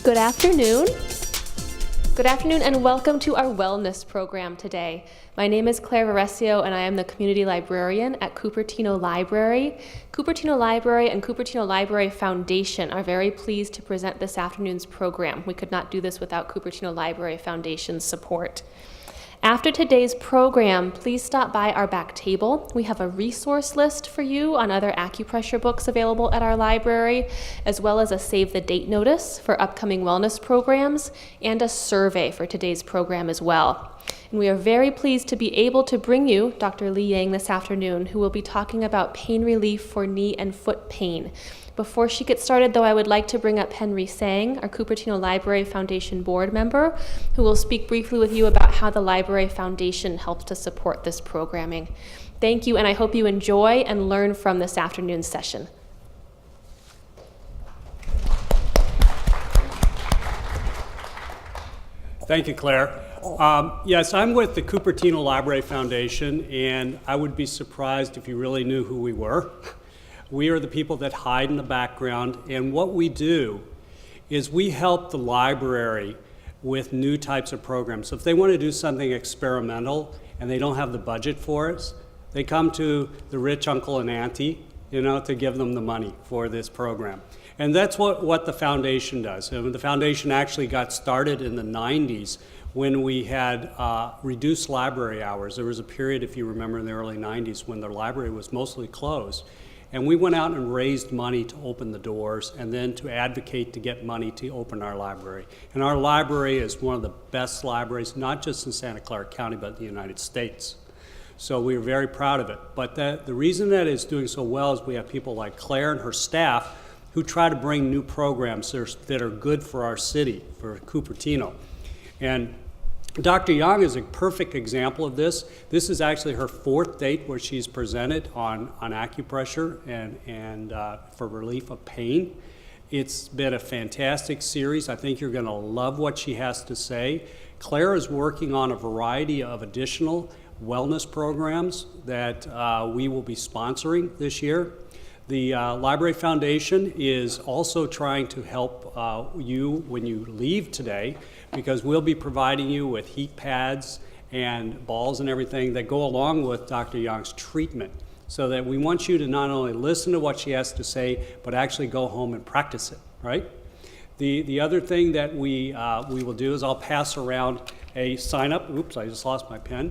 Good afternoon. Good afternoon and welcome to our wellness program today. My name is Claire Varesio and I am the community librarian at Cupertino Library. Cupertino Library and Cupertino Library Foundation are very pleased to present this afternoon's program. We could not do this without Cupertino Library Foundation's support. After today's program, please stop by our back table. We have a resource list for you on other acupressure books available at our library, as well as a save the date notice for upcoming wellness programs and a survey for today's program as well. And we are very pleased to be able to bring you Dr. Li Yang this afternoon, who will be talking about pain relief for knee and foot pain. Before she gets started, though, I would like to bring up Henry Sang, our Cupertino Library Foundation board member, who will speak briefly with you about how the Library Foundation helps to support this programming. Thank you, and I hope you enjoy and learn from this afternoon's session. Thank you, Claire. Yes, I'm with the Cupertino Library Foundation, and I would be surprised if you really knew who we were. We are the people that hide in the background, and what we do is we help the library with new types of programs. So if they want to do something experimental and they don't have the budget for it, they come to the rich uncle and auntie, to give them the money for this program. And that's what the foundation does. And the foundation actually got started in the 90s when we had reduced library hours. There was a period, if you remember, in the early 90s when the library was mostly closed. And we went out and raised money to open the doors and then to advocate to get money to open our library. And our library is one of the best libraries, not just in Santa Clara County, but in the United States. So we're very proud of it. But the reason that it's doing so well is we have people like Claire and her staff who try to bring new programs that are good for our city, for Cupertino. And Dr. Yang is a perfect example of this. This is actually her fourth date where she's presented on acupressure and for relief of pain. It's been a fantastic series. I think you're going to love what she has to say. Claire is working on a variety of additional wellness programs that we will be sponsoring this year. The Library Foundation is also trying to help you when you leave today, because we'll be providing you with heat pads and balls and everything that go along with Dr. Yang's treatment, so that we want you to not only listen to what she has to say, but actually go home and practice it, right? The other thing that we will do is I'll pass around a sign-up. Oops, I just lost my pen.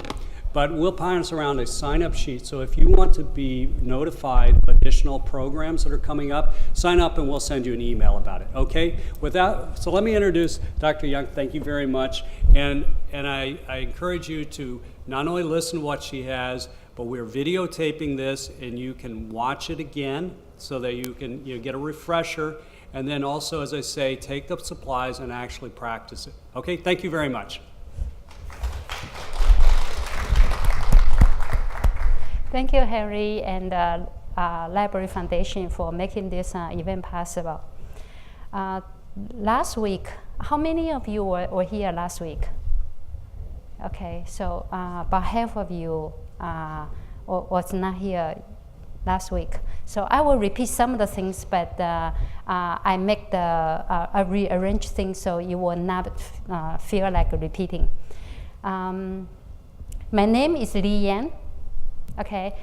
But we'll pass around a sign-up sheet. So if you want to be notified of additional programs that are coming up, sign up and we'll send you an email about it, okay? So let me introduce Dr. Yang. Thank you very much. And I encourage you to not only listen to what she has, but we're videotaping this and you can watch it again so that you can get a refresher. And then also, as I say, take the supplies and actually practice it. Okay, thank you very much. Thank you, Henry, and Library Foundation for making this event possible. Last week, how many of you were here last week? Okay, so about half of you was not here last week. So I will repeat some of the things, but I make I rearrange things so you will not feel like repeating. My name is Li Yan. Okay,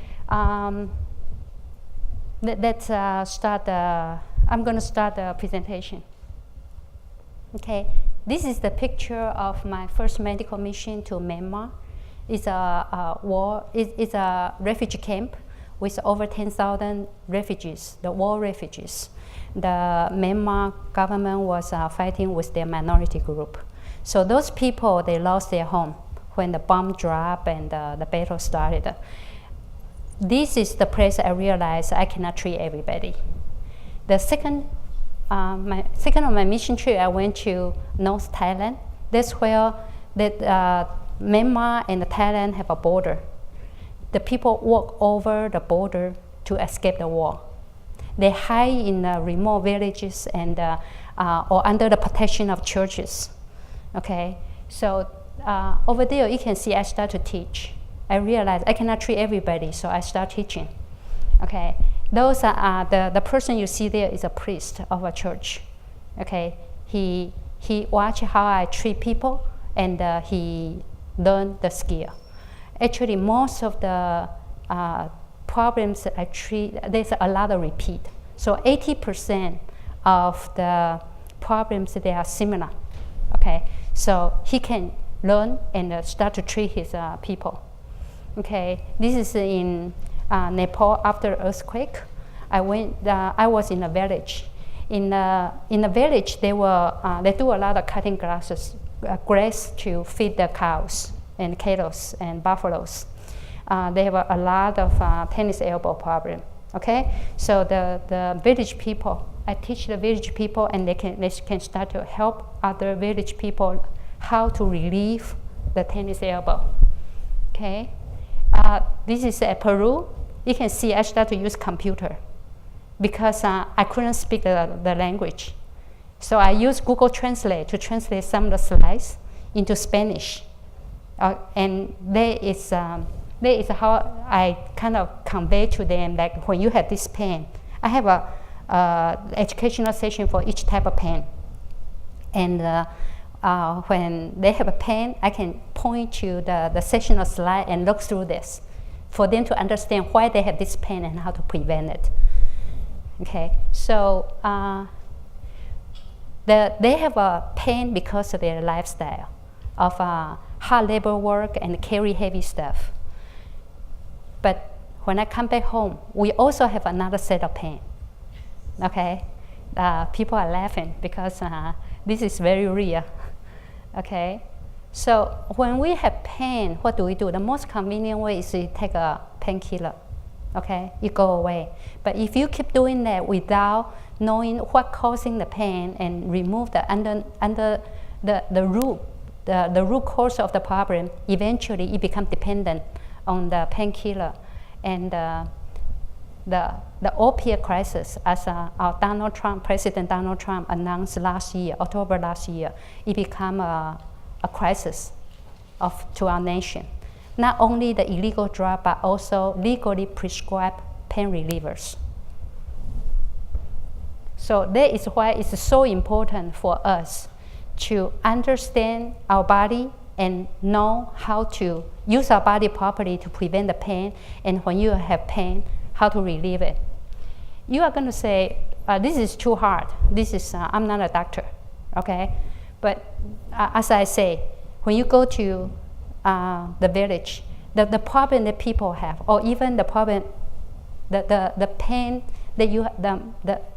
let's start. I'm going to start the presentation. Okay, this is the picture of my first medical mission to Myanmar. It's it's a refugee camp with over 10,000 refugees, the war refugees. The Myanmar government was fighting with their minority group. So those people, they lost their home when the bomb dropped and the battle started. This is the place I realized I cannot treat everybody. The second on my mission trip, I went to North Thailand. That's where Myanmar and Thailand have a border. The people walk over the border to escape the war. They hide in remote villages and or under the protection of churches. Okay, so over there you can see I start to teach. I realized I cannot treat everybody, so I start teaching. Okay, those are the person you see there is a priest of a church. Okay, he he watched how I treat people, and he learned the skill. Actually, most of the problems I treat, there's a lot of repeat. So 80% of the problems, they are similar. Okay, so he can learn and start to treat his people. Okay, this is in Nepal after earthquake. I was in a village. In the village, they do a lot of cutting grass to feed the cows and cattle and buffaloes. They have a lot of tennis elbow problem. Okay, so the village people, I teach the village people, and they can start to help other village people how to relieve the tennis elbow. Okay, this is at Peru. You can see I start to use computer because I couldn't speak the language. So I use Google Translate to translate some of the slides into Spanish. And there is how I kind of convey to them, like when you have this pain, I have a educational session for each type of pain. And when they have a pain, I can point to the sessional slide and look through this for them to understand why they have this pain and how to prevent it. Okay, so they have a pain because of their lifestyle of hard labor work and carry heavy stuff. But when I come back home, we also have another set of pain. Okay, people are laughing because this is very real. Okay, so when we have pain, what do we do? The most convenient way is to take a painkiller. Okay, you go away. But if you keep doing that without knowing what causing the pain and remove the root cause of the problem, eventually it becomes dependent on the painkiller. And the opiate crisis, as our President Donald Trump announced last year, October last year, it became a crisis to our nation. Not only the illegal drug, but also legally prescribed pain relievers. So that is why it's so important for us to understand our body and know how to use our body properly to prevent the pain, and when you have pain, how to relieve it. You are going to say, this is too hard. I'm not a doctor, okay? But as I say, when you go to the village, the problem that people have, or even the problem, the pain that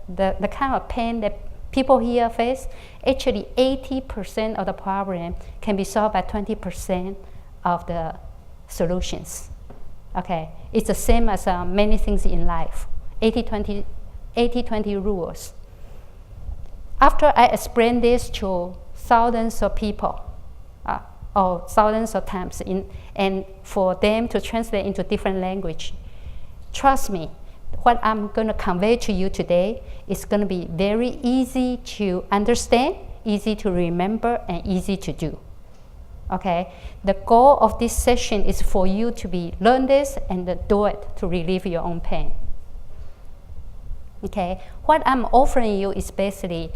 the kind of pain that people here face, actually 80% of the problem can be solved by 20% of the solutions. Okay, it's the same as many things in life, 80-20 rules. After I explain this to thousands of people, or thousands of times, and for them to translate into different language, trust me, what I'm going to convey to you today is going to be very easy to understand, easy to remember, and easy to do. Okay, the goal of this session is for you to learn this and do it to relieve your own pain. Okay, what I'm offering you is basically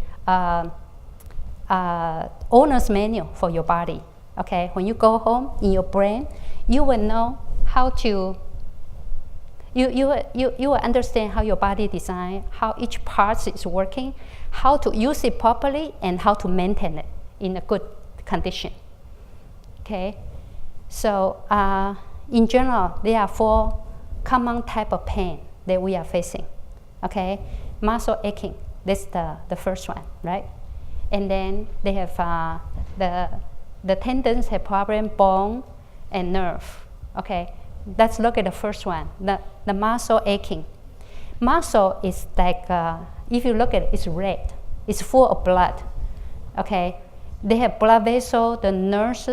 owner's manual for your body. Okay, when you go home, in your brain, you will know how to. You will understand how your body designed, how each part is working, how to use it properly, and how to maintain it in a good condition. Okay, so in general, there are 4 common types of pain that we are facing. Okay, muscle aching, that's the first one, right? And then they have the tendons have problem, bone and nerve. Okay, let's look at the first one, the muscle aching. Muscle is like, if you look at it, it's red. It's full of blood. Okay, they have blood vessel, the nerves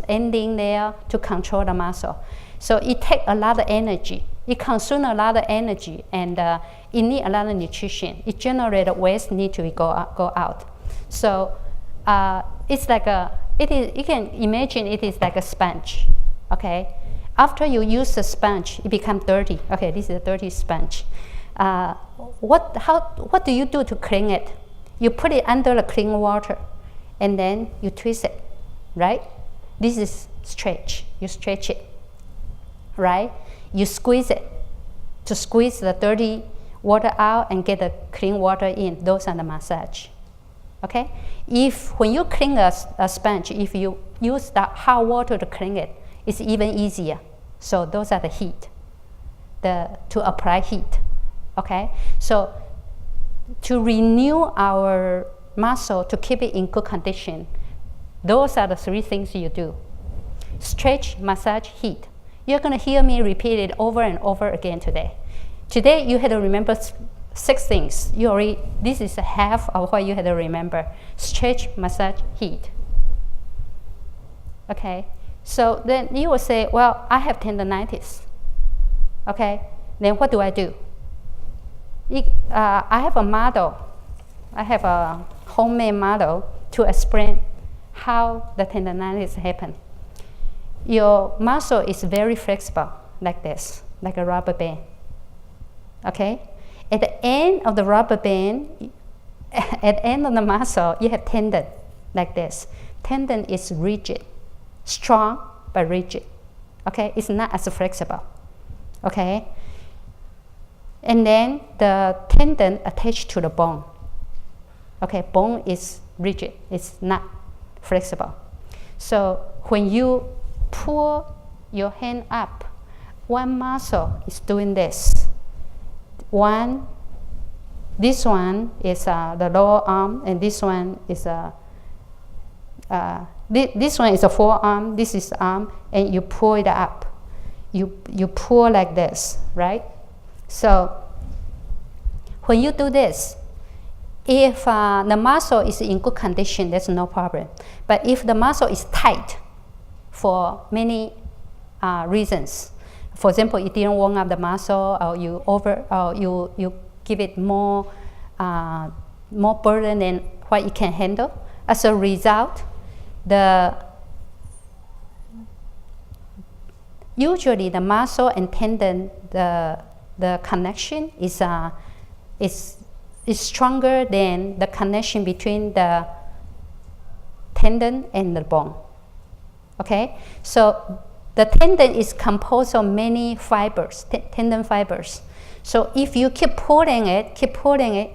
ending there to control the muscle. So it takes a lot of energy. It consumes a lot of energy, and it needs a lot of nutrition. It generates waste need to go out. So it's like you can imagine it is like a sponge. Okay, after you use the sponge, it becomes dirty. Okay, this is a dirty sponge. What do you do to clean it? You put it under the clean water, and then you twist it, right? This is stretch. You stretch it, right? You squeeze it to squeeze the dirty water out and get the clean water in. Those are the massage. Okay? When you clean a sponge, if you use the hot water to clean it, it's even easier. So those are the heat, to apply heat. Okay? So to renew our muscle, to keep it in good condition, those are the 3 things you do. Stretch, massage, heat. You're going to hear me repeat it over and over again today. Today you had to remember 6 things. This is half of what you had to remember. Stretch, massage, heat. Okay? So then you will say, well, I have tendinitis. Okay? Then what do? I have a model. I have a homemade model to explain how the tendinitis happen. Your muscle is very flexible, like this, like a rubber band. Okay? At the end of the rubber band, at the end of the muscle, you have tendon, like this. Tendon is rigid, strong but rigid. Okay? It's not as flexible. Okay? And then the tendon attached to the bone. Okay? Bone is rigid. It's not flexible. So when you pull your hand up, one muscle is doing this. This one is the lower arm, and this one is this one is a forearm. This is arm, and you pull it up. You pull like this, right? So when you do this, if the muscle is in good condition, there's no problem. But if the muscle is tight for many reasons, for example, you didn't warm up the muscle, or you give it more burden than what it can handle. As a result, usually the muscle and tendon, the connection is stronger than the connection between the tendon and the bone. Okay, so the tendon is composed of many fibers, tendon fibers. So if you keep pulling it,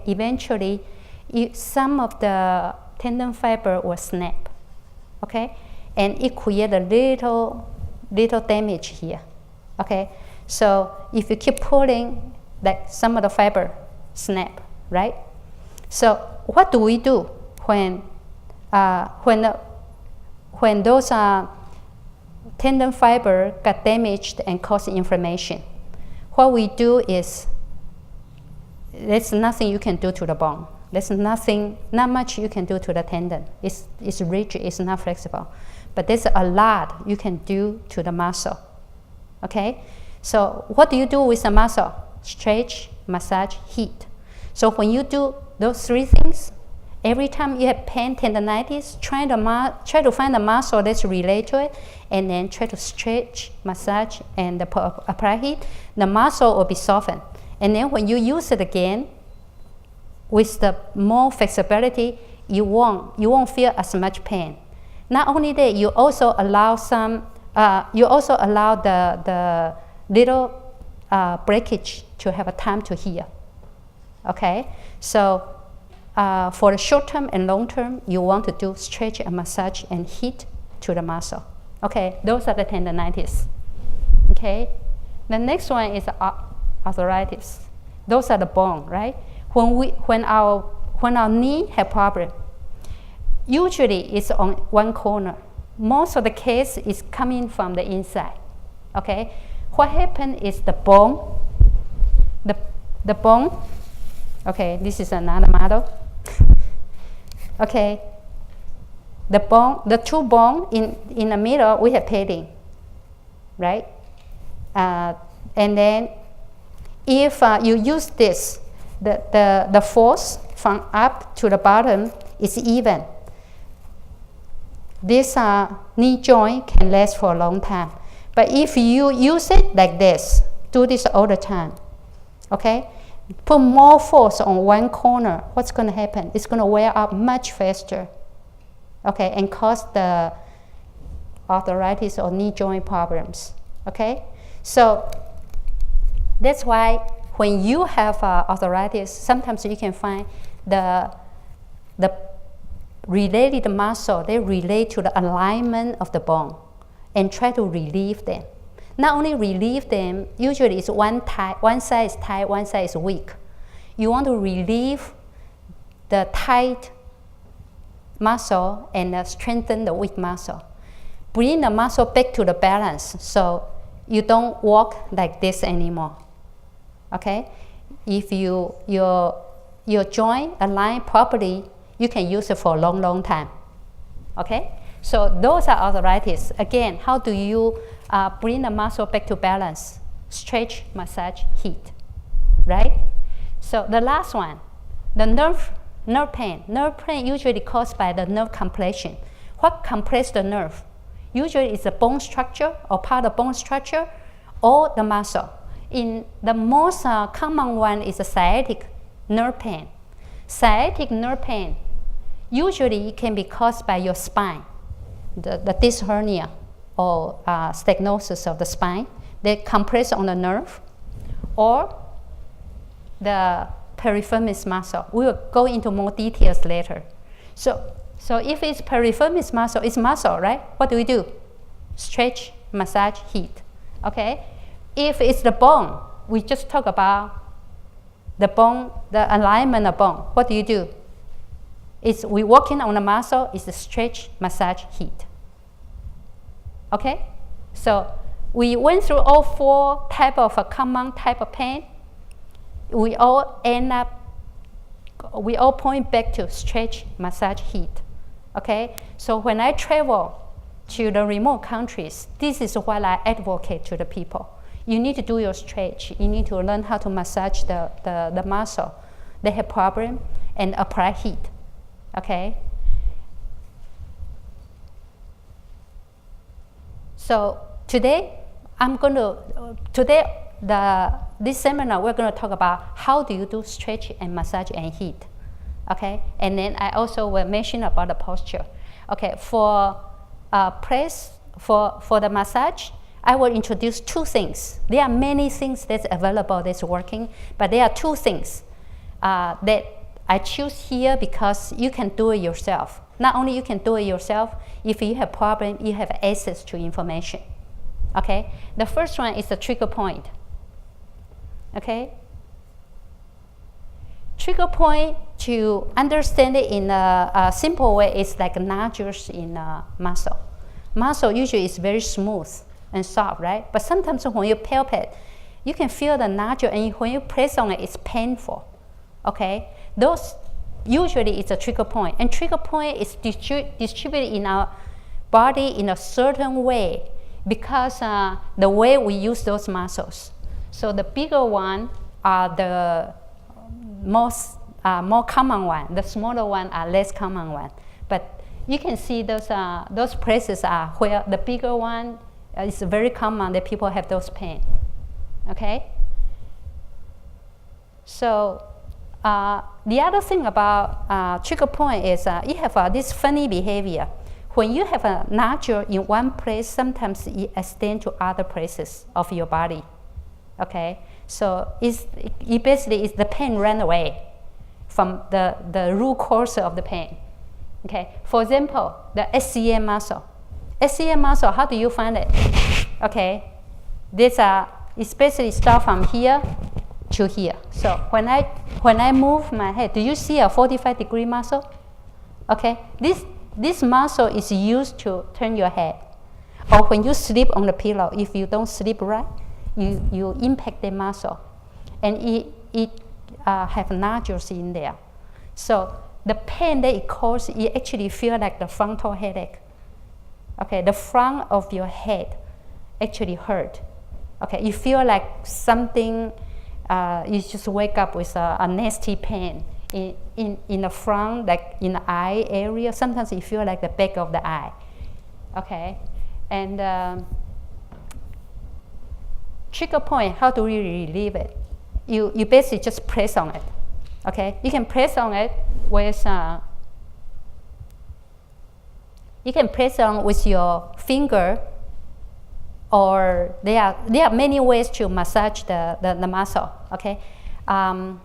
eventually some of the tendon fiber will snap. Okay, and it creates a little damage here. Okay, so if you keep pulling, like some of the fiber snap, right? So what do we do when those tendon fiber got damaged and caused inflammation? What we do is, there's nothing you can do to the bone. There's not much you can do to the tendon. It's rigid, it's not flexible. But there's a lot you can do to the muscle. Okay? So what do you do with the muscle? Stretch, massage, heat. So when you do those 3 things, every time you have pain, tendinitis, try to find a muscle that's related to it, and then try to stretch, massage, and apply heat. The muscle will be softened. And then when you use it again, with the more flexibility, you won't feel as much pain. Not only that, you also allow the little breakage to have a time to heal. Okay, so for the short term and long term, you want to do stretch and massage and heat to the muscle. Okay, those are the tendinitis. Okay, the next one is arthritis. Those are the bone, right? When our knee have problem, usually it's on one corner. Most of the case is coming from the inside. Okay, what happened is the bone. The bone. Okay, this is another model. Okay, the 2 bone in the middle, we have padding, right? And then if you use this, the force from up to the bottom is even. This knee joint can last for a long time. But if you use it like this, do this all the time, okay, put more force on one corner, what's going to happen? It's going to wear up much faster, okay, and cause the arthritis or knee joint problems, okay? So that's why when you have arthritis, sometimes you can find the related muscle, they relate to the alignment of the bone and try to relieve them. Not only relieve them, usually it's one side is tight, one side is weak. You want to relieve the tight muscle and strengthen the weak muscle. Bring the muscle back to the balance so you don't walk like this anymore. Okay? If your joint align properly, you can use it for a long, long time. Okay? So those are arthritis. Again, how do you bring the muscle back to balance? Stretch, massage, heat, right? So the last one, the nerve pain. Nerve pain usually caused by the nerve compression. What compresses the nerve? Usually it's the bone structure or part of bone structure or the muscle. In the most common one is the sciatic nerve pain. Sciatic nerve pain usually can be caused by your spine, the disc hernia or stenosis of the spine. They compress on the nerve or the piriformis muscle. We will go into more details later. So if it's piriformis muscle, it's muscle, right? What do we do? Stretch, massage, heat, okay? If it's the bone, we just talk about the bone, the alignment of bone. What do? We working on the muscle, is the stretch, massage, heat. Okay? So we went through all four type of common type of pain. We all point back to stretch, massage, heat. Okay? So when I travel to the remote countries, this is what I advocate to the people. You need to do your stretch. You need to learn how to massage the muscle. They have problem and apply heat. Okay? So today, this seminar, we're going to talk about how do you do stretch and massage and heat. Okay? And then I also will mention about the posture. Okay, for the massage, I will introduce two things. There are many things that's available that's working, but there are two things that I choose here because you can do it yourself. Not only you can do it yourself, if you have problem, you have access to information. Okay? The first one is the trigger point. Okay? Trigger point, to understand it in a simple way, is like nodules in muscle. Muscle usually is very smooth and soft, right? But sometimes when you palpate, you can feel the nodule, and when you press on it, it's painful. Okay? Those usually it's a trigger point, and trigger point is distributed in our body in a certain way because the way we use those muscles. So the bigger one are the more common one. The smaller one are less common one. But you can see those places are where the bigger one is very common that people have those pain. Okay. So the other thing about trigger point is you have this funny behavior. When you have a nodule in one place, sometimes it extends to other places of your body. Okay. So it basically is the pain ran away from the root cause of the pain. Okay. For example, the SCA muscle. SCA muscle, how do you find it? Okay. This especially start from here to here. So when I move my head, do you see a 45-degree muscle? Okay. This muscle is used to turn your head. Or when you sleep on the pillow, if you don't sleep right, you impact the muscle, and it have nodules in there. So the pain that it causes, you actually feel like the frontal headache. Okay, the front of your head actually hurt. Okay, you feel like something. You just wake up with a nasty pain in the front, like in the eye area. Sometimes you feel like the back of the eye. Okay, and trigger point, how do we relieve it? you basically just press on it. Okay, you can press on it with your finger, or there are many ways to massage the muscle. Okay, how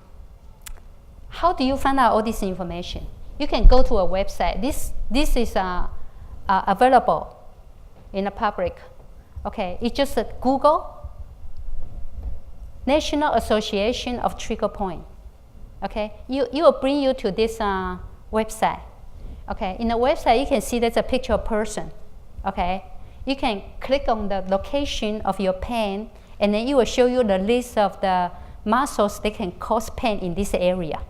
do you find out all this information? You can go to a website. This is available in the public. Okay, it's just Google National Association of Trigger Point. Okay, it will bring you to this website. Okay, in the website you can see there's a picture of a person. Okay, you can click on the location of your pain, and then it will show you the list of the muscles that can cause pain in this area.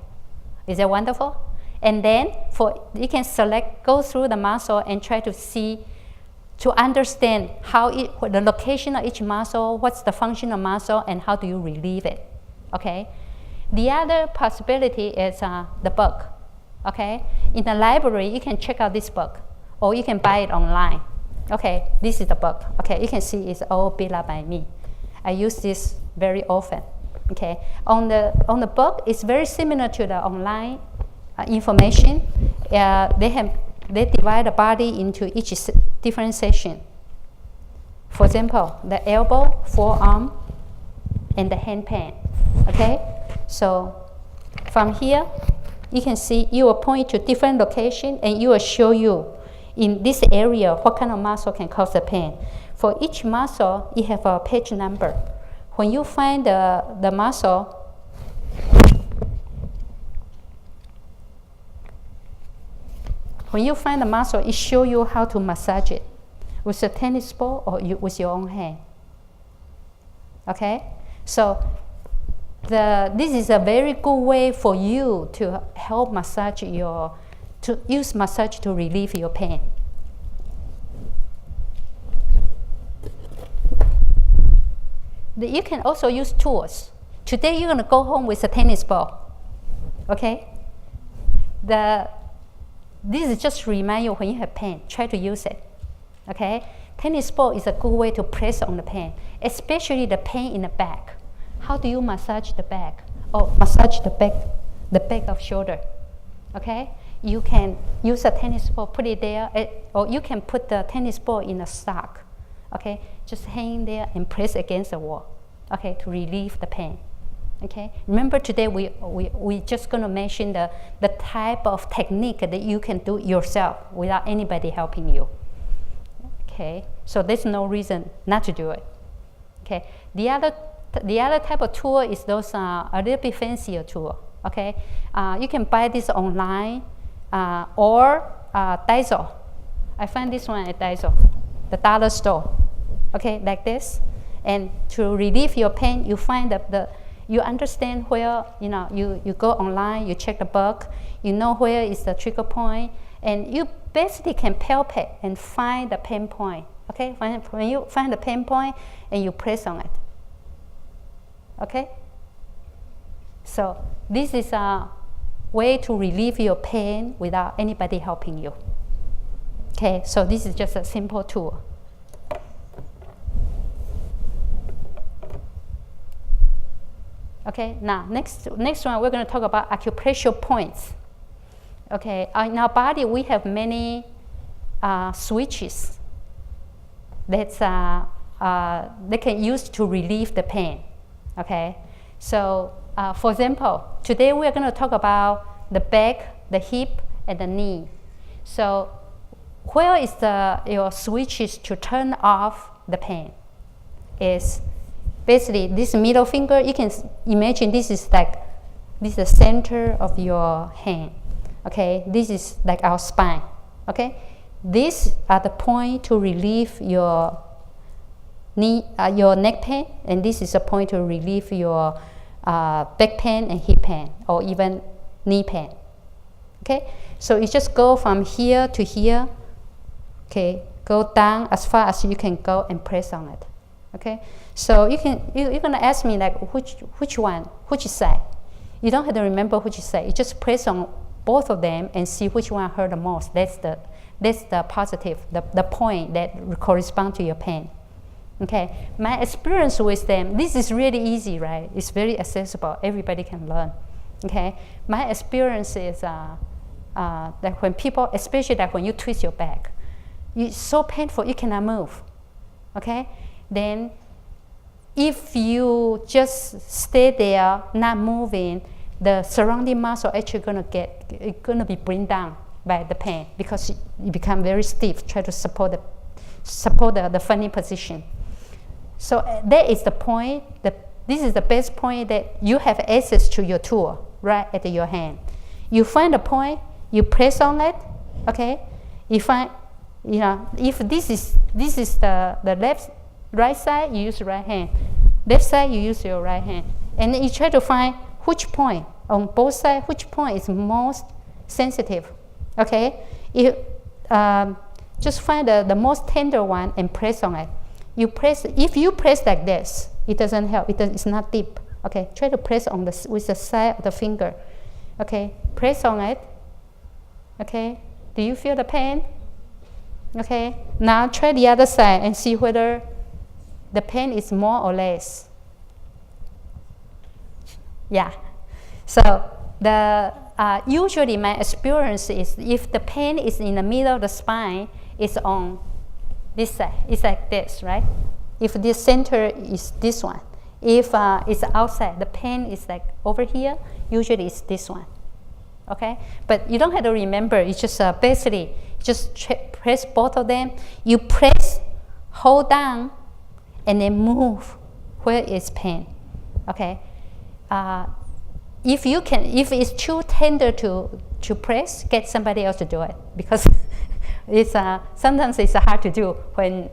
Is that wonderful? And then you can go through the muscle and try to understand the location of each muscle, what's the function of muscle, and how do you relieve it. Okay. The other possibility is the book. Okay. In the library, you can check out this book, or you can buy it online. Okay. This is the book. Okay. You can see it's all built up by me. I use this very often. Okay. On the book, it's very similar to the online information. They divide the body into each different section. For example, the elbow, forearm, and the hand pain. Okay, so from here, you can see it will point to different location, and it will show you in this area what kind of muscle can cause the pain. For each muscle, you have a page number. When you find the muscle, it shows you how to massage it with a tennis ball or with your own hand. Okay, so this is a very good way for you to help use massage to relieve your pain. You can also use tools. Today you're gonna go home with a tennis ball. Okay, this is just to remind you when you have pain, try to use it. Okay? Tennis ball is a good way to press on the pain, especially the pain in the back. How do you massage the back? Massage the back of shoulder. Okay? You can use a tennis ball, put it there, or you can put the tennis ball in a sock. Okay? Just hang there and press against the wall. Okay? To relieve the pain. Okay. Remember today we just going to mention the type of technique that you can do yourself without anybody helping you. Okay. So there's no reason not to do it. Okay. The other type of tool is those a little bit fancier tool. Okay. You can buy this online or Daiso. I find this one at Daiso, the dollar store. Okay, like this. And to relieve your pain, you find you understand where, you go online, you check the book, you know where is the trigger point, and you basically can palpate and find the pain point. Okay, when you find the pain point and you press on it. Okay? So this is a way to relieve your pain without anybody helping you. Okay, so this is just a simple tool. Okay, now next one we're going to talk about acupressure points. Okay, in our body we have many switches that they can use to relieve the pain. Okay, so for example, today we're going to talk about the back, the hip, and the knee. So where is your switches to turn off the pain? Is basically this middle finger. You can imagine this is the center of your hand. Okay, this is like our spine. Okay, these are the point to relieve your neck pain, and this is a point to relieve your back pain and hip pain, or even knee pain. Okay, so you just go from here to here. Okay, go down as far as you can go and press on it. Okay, so you're gonna ask me like which side. You don't have to remember which side. You just press on both of them and see which one hurt the most. That's the positive, the point that corresponds to your pain. Okay, my experience with them, this is really easy, right? It's very accessible. Everybody can learn. Okay, my experience is that when people, especially that when you twist your back, it's so painful you cannot move. Okay, then if you just stay there, not moving, the surrounding muscle actually gonna be bring down by the pain because you become very stiff. Try to support the funny position. So that is the point. This is the best point that you have access to your tool right at your hand. You find a point, you press on it. Okay, you find, if this is the right side, you use the right hand. Left side, you use your right hand, and then you try to find which point on both sides, which point is most sensitive. Okay, just find the most tender one and press on it. If you press like this, it doesn't help. It's not deep. Okay, try to press on with the side of the finger. Okay, press on it. Okay, do you feel the pain? Okay, now try the other side and see whether the pain is more or less. Yeah, so usually my experience is if the pain is in the middle of the spine, it's on this side. It's like this, right? If the center is this one. If it's outside, the pain is like over here, usually it's this one. Okay, but you don't have to remember. It's just basically just press both of them. You press, hold down, and then move where it's pain. Okay, if it's too tender to press, get somebody else to do it because sometimes it's hard to do when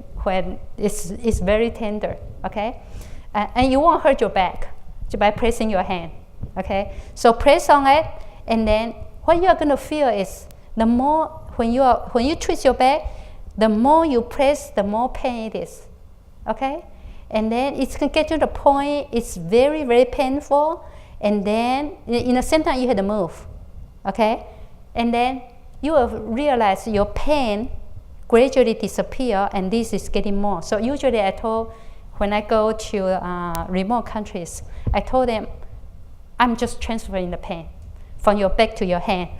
it's very tender. Okay, and you won't hurt your back by pressing your hand. Okay, so press on it. And then what you're going to feel is the more when you twist your back, the more you press, the more pain it is. Okay, and then it's going to get to the point it's very, very painful. And then in the same time you have to move. Okay, and then you will realize your pain gradually disappear, and this is getting more. So usually when I go to remote countries, I told them I'm just transferring the pain from your back to your hand.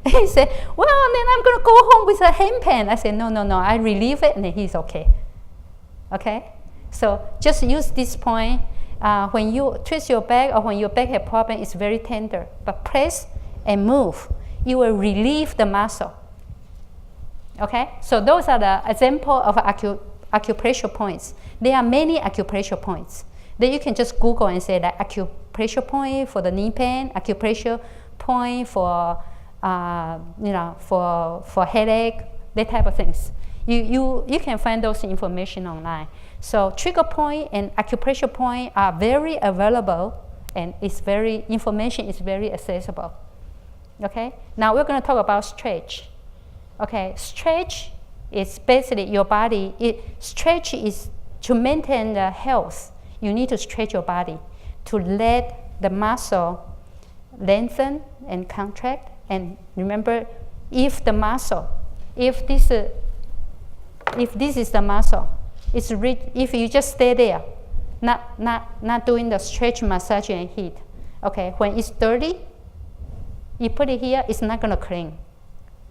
And he said, well, then I'm going to go home with a hand pain. I said, no, I relieve it, and then he's okay. Okay? So just use this point. When you twist your back or when your back has problem, it's very tender. But press and move. You will relieve the muscle. Okay? So those are the example of acupressure points. There are many acupressure points. Then you can just Google and say that acupressure point for the knee pain, acupressure point for for headache, that type of things. You can find those information online. So trigger point and acupressure point are very available, and information is very accessible. Okay. Now we're going to talk about stretch. Okay. Stretch is basically your body. Stretch is to maintain the health. You need to stretch your body to let the muscle lengthen and contract. And remember, if this is the muscle, if you just stay there, not doing the stretch, massage, and heat. Okay, when it's dirty, you put it here, it's not going to clean.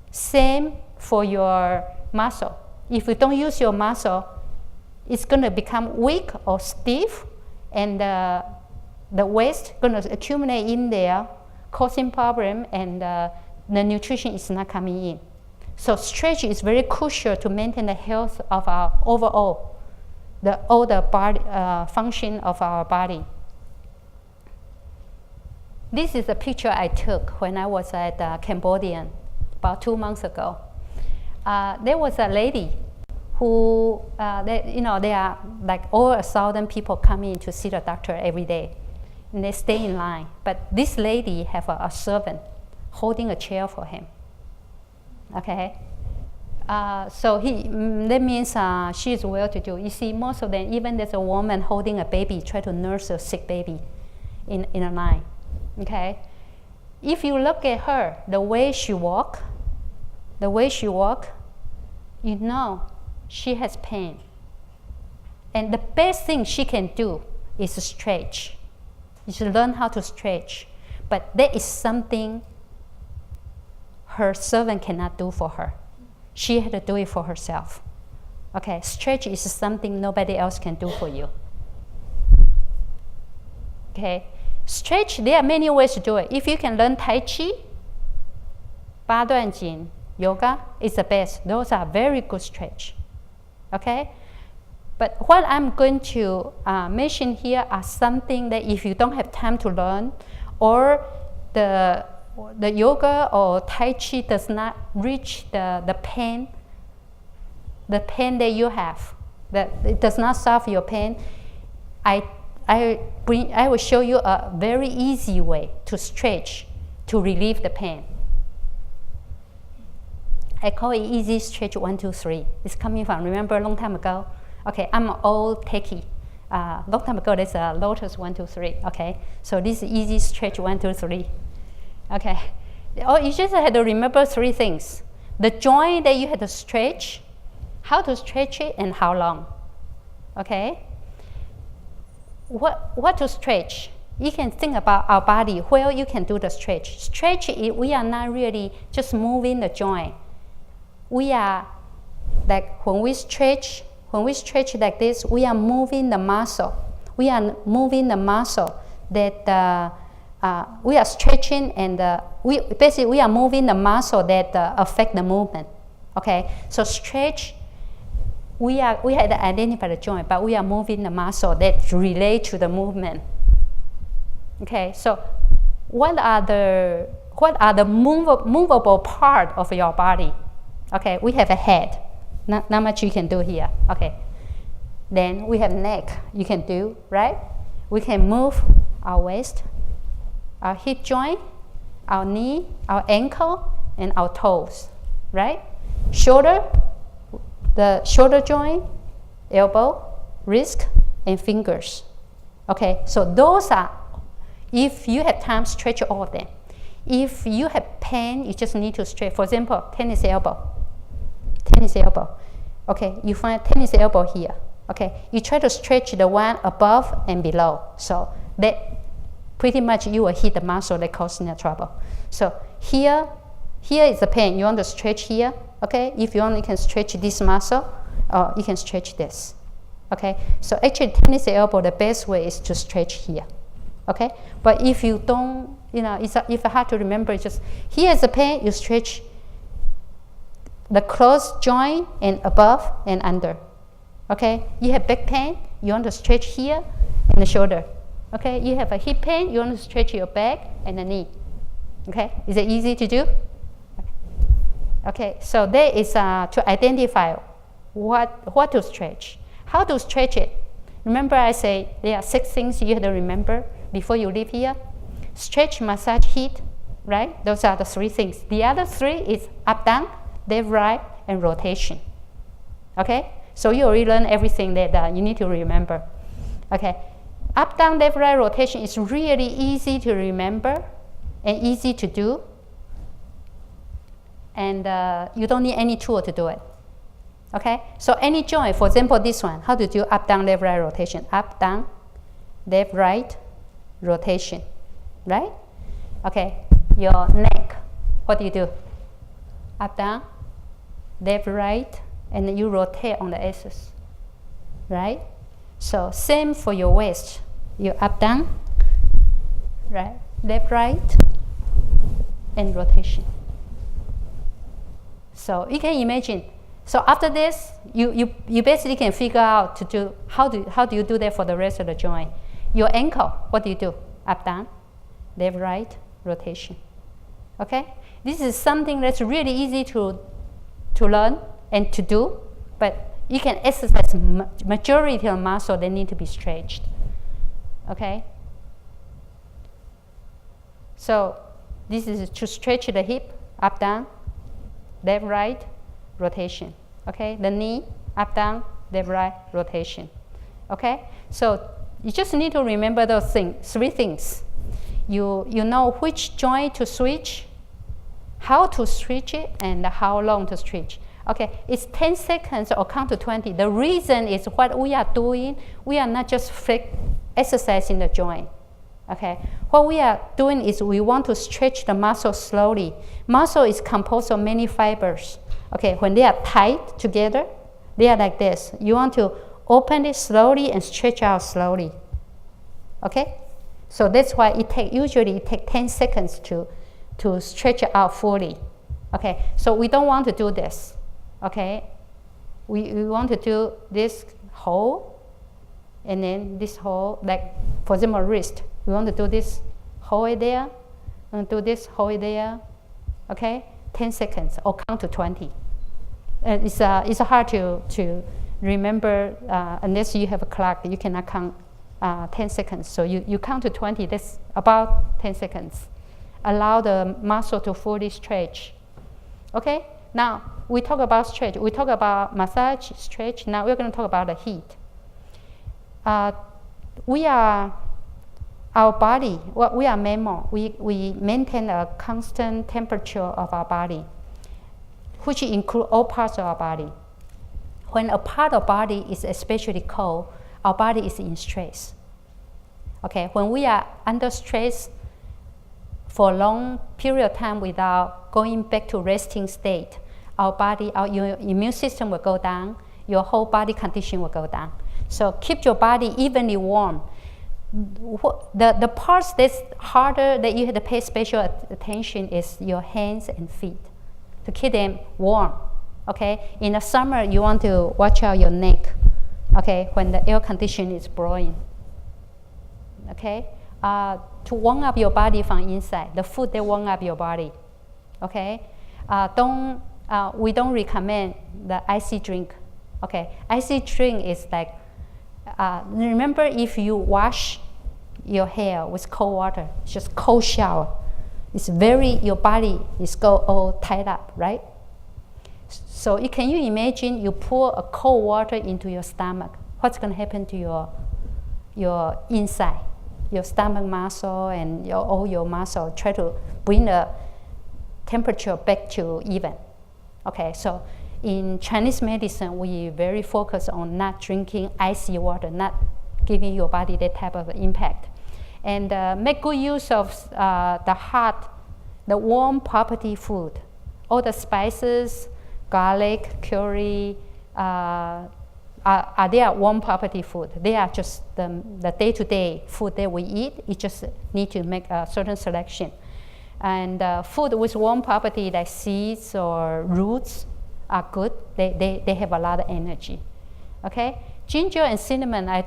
Same for your muscle. If you don't use your muscle, it's going to become weak or stiff, and the waste going to accumulate in there, causing problem, and the nutrition is not coming in. So stretch is very crucial to maintain the health of our overall, all the body function of our body. This is a picture I took when I was at Cambodia about 2 months ago. There was a lady who, there are like over 1,000 people coming to see the doctor every day, and they stay in line. But this lady have a servant holding a chair for him. Okay, so that means she is well-to-do. You see, most of them, even there's a woman holding a baby, try to nurse a sick baby in a line. Okay, if you look at her, the way she walk, you know she has pain. And the best thing she can do is to stretch. You should learn how to stretch. But that is something her servant cannot do for her. She had to do it for herself. Okay, stretch is something nobody else can do for you. Okay, stretch, there are many ways to do it. If you can learn Tai Chi, 八段锦, yoga is the best. Those are very good stretch. Okay, but what I'm going to mention here are something that if you don't have time to learn, or the yoga or Tai Chi does not reach the pain that you have, that it does not solve your pain, I will show you a very easy way to stretch to relieve the pain. I call it easy stretch 1, 2, 3. It's coming from, remember a long time ago? Okay, I'm an old techie. Long time ago, there's a Lotus 1, 2, 3. Okay, so this is easy stretch 1, 2, 3. Okay, you just have to remember 3 things: the joint that you have to stretch, how to stretch it, and how long. Okay, what to stretch? You can think about our body where you can do the stretch. Stretch, we are not really just moving the joint. We are like when we stretch like this, we are moving the muscle. We are moving the muscle that we are stretching, and we are moving the muscle that affect the movement. Okay, so stretch, we had to identify the joint, but we are moving the muscle that relate to the movement. Okay, so what are the movable part of your body? Okay, we have a head. Not much you can do here. Okay, then we have neck. You can do, right? We can move our waist, our hip joint, our knee, our ankle, and our toes, right? Shoulder, the shoulder joint, elbow, wrist, and fingers. Okay, so those are, if you have time, stretch all of them. If you have pain, you just need to stretch. For example, tennis elbow. Okay, you find tennis elbow here. Okay, you try to stretch the one above and below. So that pretty much you will hit the muscle that causes the trouble. So here is the pain. You want to stretch here. Okay, if you only can stretch this muscle, or you can stretch this. Okay, so actually tennis elbow, the best way is to stretch here. Okay, but if you don't, if it's hard to remember, it's just here is the pain, you stretch the close joint and above and under. Okay, you have back pain, you want to stretch here and the shoulder. Okay, you have a hip pain, you want to stretch your back and the knee. Okay, is it easy to do? Okay, so there is to identify what to stretch, how to stretch it. Remember I say there are 6 things you have to remember before you leave here. Stretch, massage, heat, right? Those are the 3 things. The other 3 is up, down, left, right, and rotation. Okay, so you already learned everything that you need to remember. Okay, up, down, left, right, rotation is really easy to remember and easy to do, and you don't need any tool to do it. Okay, so any joint, for example this one, how to do up, down, left, right, rotation. Up, down, left, right, rotation, right? Okay, your neck, what do you do? Up, down, left, right, and then you rotate on the axis, right? So same for your waist. You up, down, right, left, right, and rotation. So you can imagine. So after this, you basically can figure out to do how do you do that for the rest of the joint. Your ankle, what do you do? Up, down, left, right, rotation. Okay, this is something that's really easy to learn and to do, but you can exercise majority of muscle that need to be stretched. Okay, so this is to stretch the hip, up, down, left, right, rotation. Okay, the knee, up, down, left, right, rotation. Okay, so you just need to remember those things, 3 things. You know which joint to switch, how to stretch it, and how long to stretch. Okay, it's 10 seconds or count to 20. The reason is what we are doing, we are not just exercising the joint. Okay, what we are doing is we want to stretch the muscle slowly. Muscle is composed of many fibers. Okay, when they are tight together, they are like this. You want to open it slowly and stretch out slowly. Okay, so that's why usually it takes 10 seconds to stretch it out fully. Okay, so we don't want to do this. Okay, we want to do this hole, and then this hole, like for example wrist. We want to do this hole there, and do this hole there. Okay, 10 seconds or count to 20. And it's hard to remember unless you have a clock. You cannot count 10 seconds. So you count to 20. That's about 10 seconds. Allow the muscle to fully stretch. Okay. Now we talk about stretch. We talk about massage, stretch. Now we're going to talk about the heat. Our body, we are mammal. We maintain a constant temperature of our body, which includes all parts of our body. When a part of body is especially cold, our body is in stress. Okay, when we are under stress for a long period of time without going back to resting state, your immune system will go down, your whole body condition will go down. So keep your body evenly warm. The parts that's harder that you have to pay special attention is your hands and feet, to keep them warm. Okay, in the summer you want to watch out your neck. Okay, when the air condition is blowing. Okay, to warm up your body from inside, the food that warm up your body. Okay, we don't recommend the icy drink. Okay, icy drink is like, remember if you wash your hair with cold water, just cold shower, your body is all tied up, right? So can you imagine you pour a cold water into your stomach? What's going to happen to your inside, your stomach muscle and all your muscle? Try to bring the temperature back to even. Okay, so in Chinese medicine, we very focus on not drinking icy water, not giving your body that type of impact. And make good use of the warm property food. All the spices, garlic, curry, they are warm property food. They are just the day-to-day food that we eat. You just need to make a certain selection. And food with warm property like seeds or roots are good. They have a lot of energy. Okay, ginger and cinnamon, I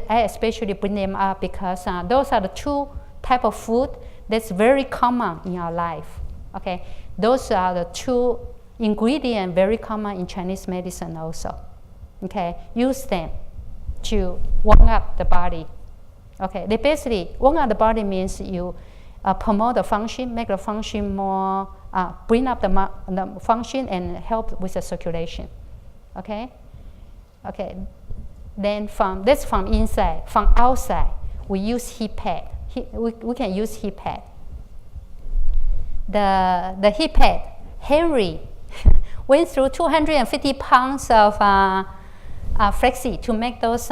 especially bring them up because those are the two type of food that's very common in our life. Okay, those are the two ingredients very common in Chinese medicine also. Okay, use them to warm up the body. Okay, they basically warm up the body means you promote the function, make the function more, bring up the function and help with the circulation. Okay, okay. Then that's from inside. From outside, we use heat pad. We can use heat pad. The heat pad, Henry went through 250 pounds of flexi to make those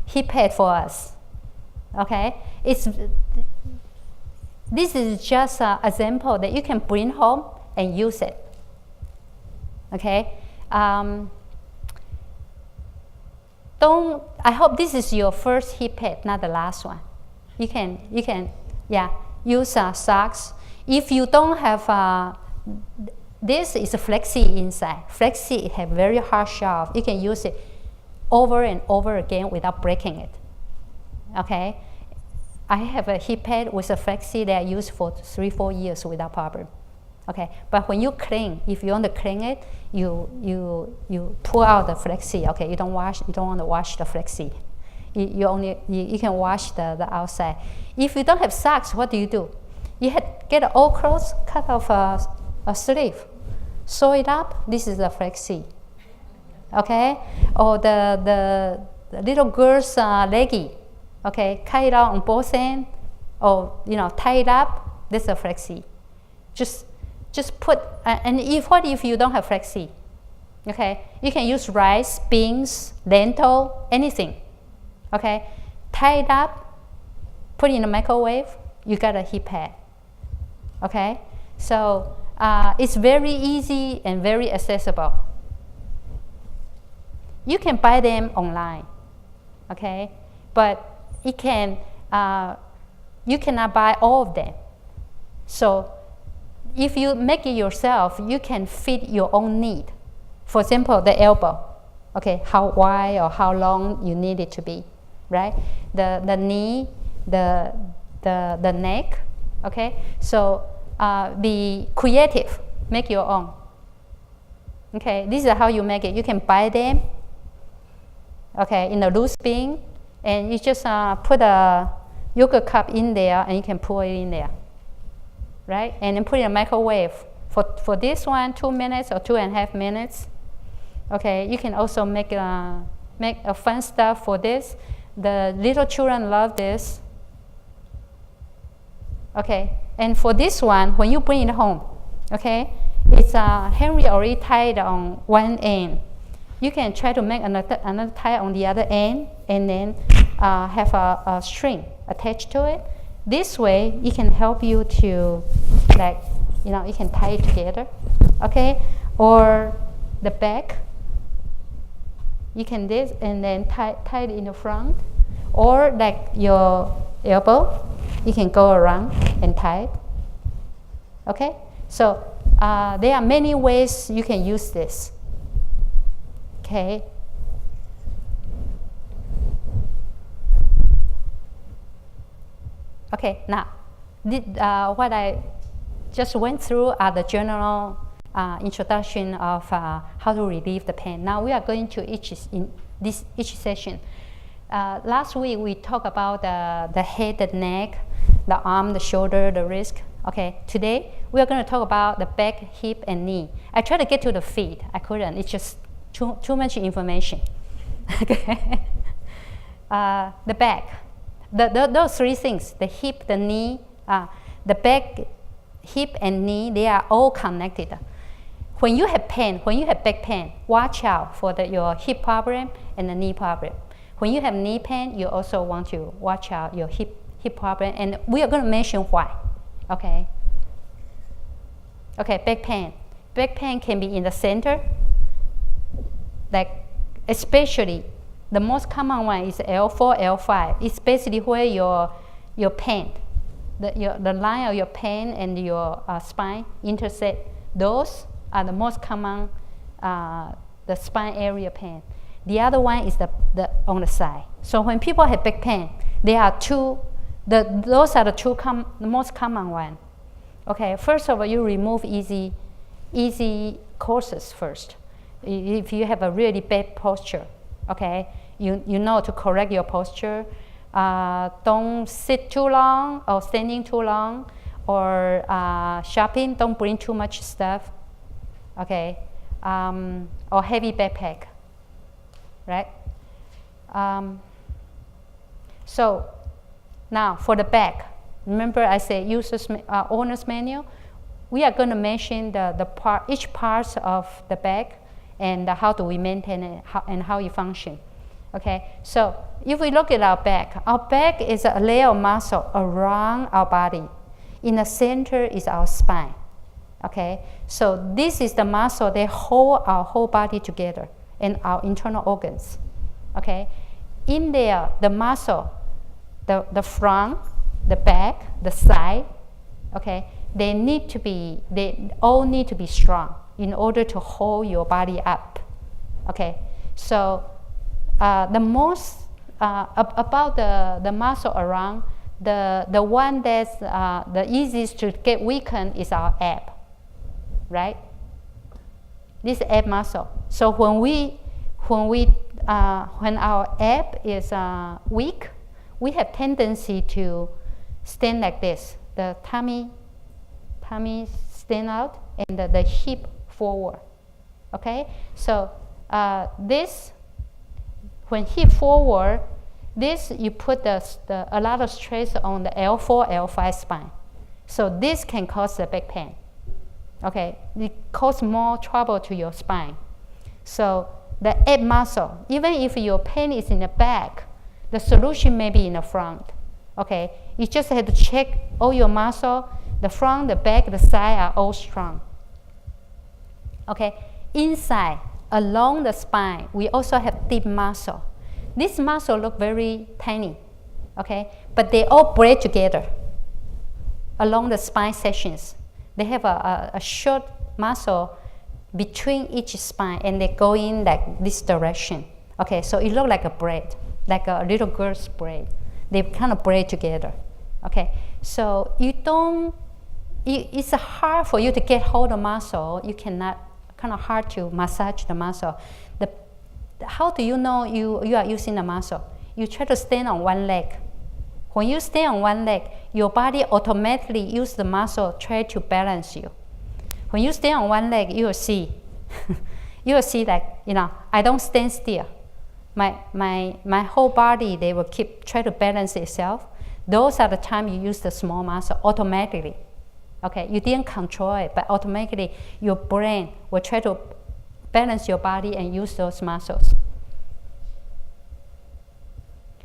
heat pad for us. Okay, this is just an example that you can bring home and use it. Okay, I hope this is your first heat pad, not the last one. You can use socks. If you don't have this is a flexi inside. Flexi have very hard shell. You can use it over and over again without breaking it. Okay, I have a heat pad with a flexi that I use for 3-4 years without problem. Okay, but when you clean, if you want to clean it, you pull out the flexi. Okay, you don't want to wash the flexi. You can wash the outside. If you don't have socks, what do? You get old clothes, cut off a sleeve, sew it up. This is a flexi. Okay, or the little girl's leggy. Okay, cut it out on both ends, or tie it up. That's a flexi. Just just put, and what if you don't have flaxseed? Okay, you can use rice, beans, lentil, anything. Okay, tie it up, put it in the microwave, you got a heat pad. Okay, so it's very easy and very accessible. You can buy them online. Okay, but it can, you cannot buy all of them. So if you make it yourself, you can fit your own need. For example, the elbow, okay, how wide or how long you need it to be, right? The knee, the neck, okay? So be creative, make your own. Okay, this is how you make it. You can buy them, okay, in a loose bin, and you just put a yogurt cup in there, and you can pour it in there, right? And then put it in a microwave. For this one, 2 minutes or 2.5 minutes. Okay, you can also make a fun stuff for this. The little children love this. Okay, and for this one, when you bring it home, okay, it's Henry already tied on one end. You can try to make another tie on the other end, and then have a string attached to it. This way, it can help you to, like, you can tie it together, okay? Or the back, you can this and then tie it in the front, or like your elbow, you can go around and tie it. Okay, so there are many ways you can use this. Okay. Okay, now what I just went through are the general introduction of how to relieve the pain. Now we are going to each session. Last week we talked about the head, the neck, the arm, the shoulder, the wrist. Okay, today we are going to talk about the back, hip, and knee. I tried to get to the feet. I couldn't. It's just too much information. Okay. The back. Those three things, the hip, the knee, the back, hip, and knee, they are all connected. When you have pain, when you have back pain, watch out for your hip problem and the knee problem. When you have knee pain, you also want to watch out your hip problem, and we are going to mention why. Okay. Okay, back pain. Back pain can be in the center, like especially the most common one is L4, L5. It's basically where your pain, the line of your pain and your spine intersect. Those are the most common, the spine area pain. The other one is the on the side. So when people have back pain, there are two. Those are the most common one. Okay, first of all, you remove easy causes first. If you have a really bad posture, okay, you know to correct your posture. Don't sit too long or standing too long, or shopping. Don't bring too much stuff. Okay, or heavy backpack. Right. So now for the back, remember I said owner's manual. We are going to mention each part of the back and how do we maintain it and how it functions. Okay, so if we look at our back is a layer of muscle around our body. In the center is our spine. Okay, so this is the muscle that hold our whole body together and our internal organs. Okay, in there, the muscle, the front, the back, the side, okay, they all need to be strong in order to hold your body up. Okay, so the most about the muscle around, the one that's the easiest to get weakened is our ab, right? This ab muscle. So when our ab is weak, we have tendency to stand like this. The tummy stand out and the hip forward. Okay, so this, when hip forward, this you put a lot of stress on the L4, L5 spine. So this can cause the back pain. Okay, it causes more trouble to your spine. So the ab muscle, even if your pain is in the back, the solution may be in the front. Okay, you just have to check all your muscle, the front, the back, the side are all strong. Okay, inside, along the spine, we also have deep muscle. This muscle look very tiny, okay, but they all braid together along the spine sections. They have a short muscle between each spine, and they go in like this direction. Okay, so it looks like a braid, like a little girl's braid. They kind of braid together. Okay, so you don't. It's hard for you to get hold of muscle. You cannot. Kind of hard to massage the muscle. How do you know you are using the muscle? You try to stand on one leg. When you stand on one leg, your body automatically use the muscle try to balance you. When you stand on one leg, you will see, you will see that, you know, I don't stand still. My whole body, they will try to balance itself. Those are the time you use the small muscle automatically. Okay, you didn't control it, but automatically your brain will try to balance your body and use those muscles.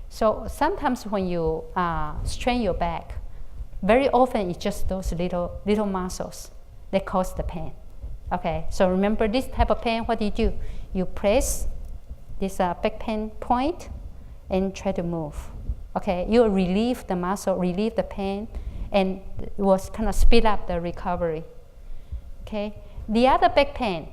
So sometimes when you strain your back, very often it's just those little muscles that cause the pain. Okay, so remember this type of pain, what do? You press this back pain point and try to move. Okay, you relieve the muscle, relieve the pain, and it was kind of speed up the recovery. Okay, the other back pain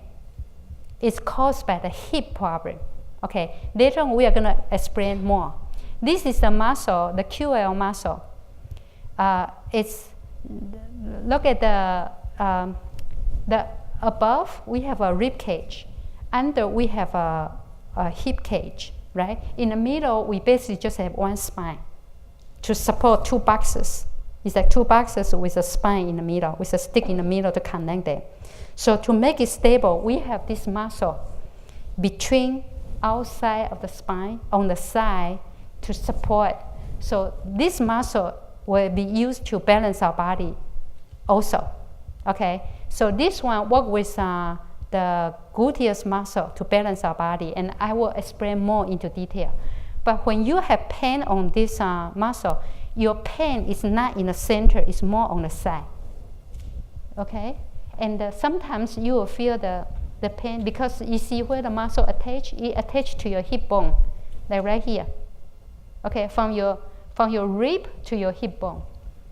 is caused by the hip problem. Okay, later on we are going to explain more. This is the muscle, the QL muscle. Look at the above we have a rib cage, under we have a hip cage, right? In the middle we basically just have one spine to support two boxes. It's like two boxes with a spine in the middle, with a stick in the middle to connect them. So to make it stable, we have this muscle between outside of the spine, on the side, to support. So this muscle will be used to balance our body also. Okay, so this one work with the gluteus muscle to balance our body, and I will explain more into detail. But when you have pain on this muscle, your pain is not in the center, it's more on the side. Okay? And sometimes you will feel the pain because you see where the muscle attach, it attached to your hip bone, like right here. Okay, from your rib to your hip bone.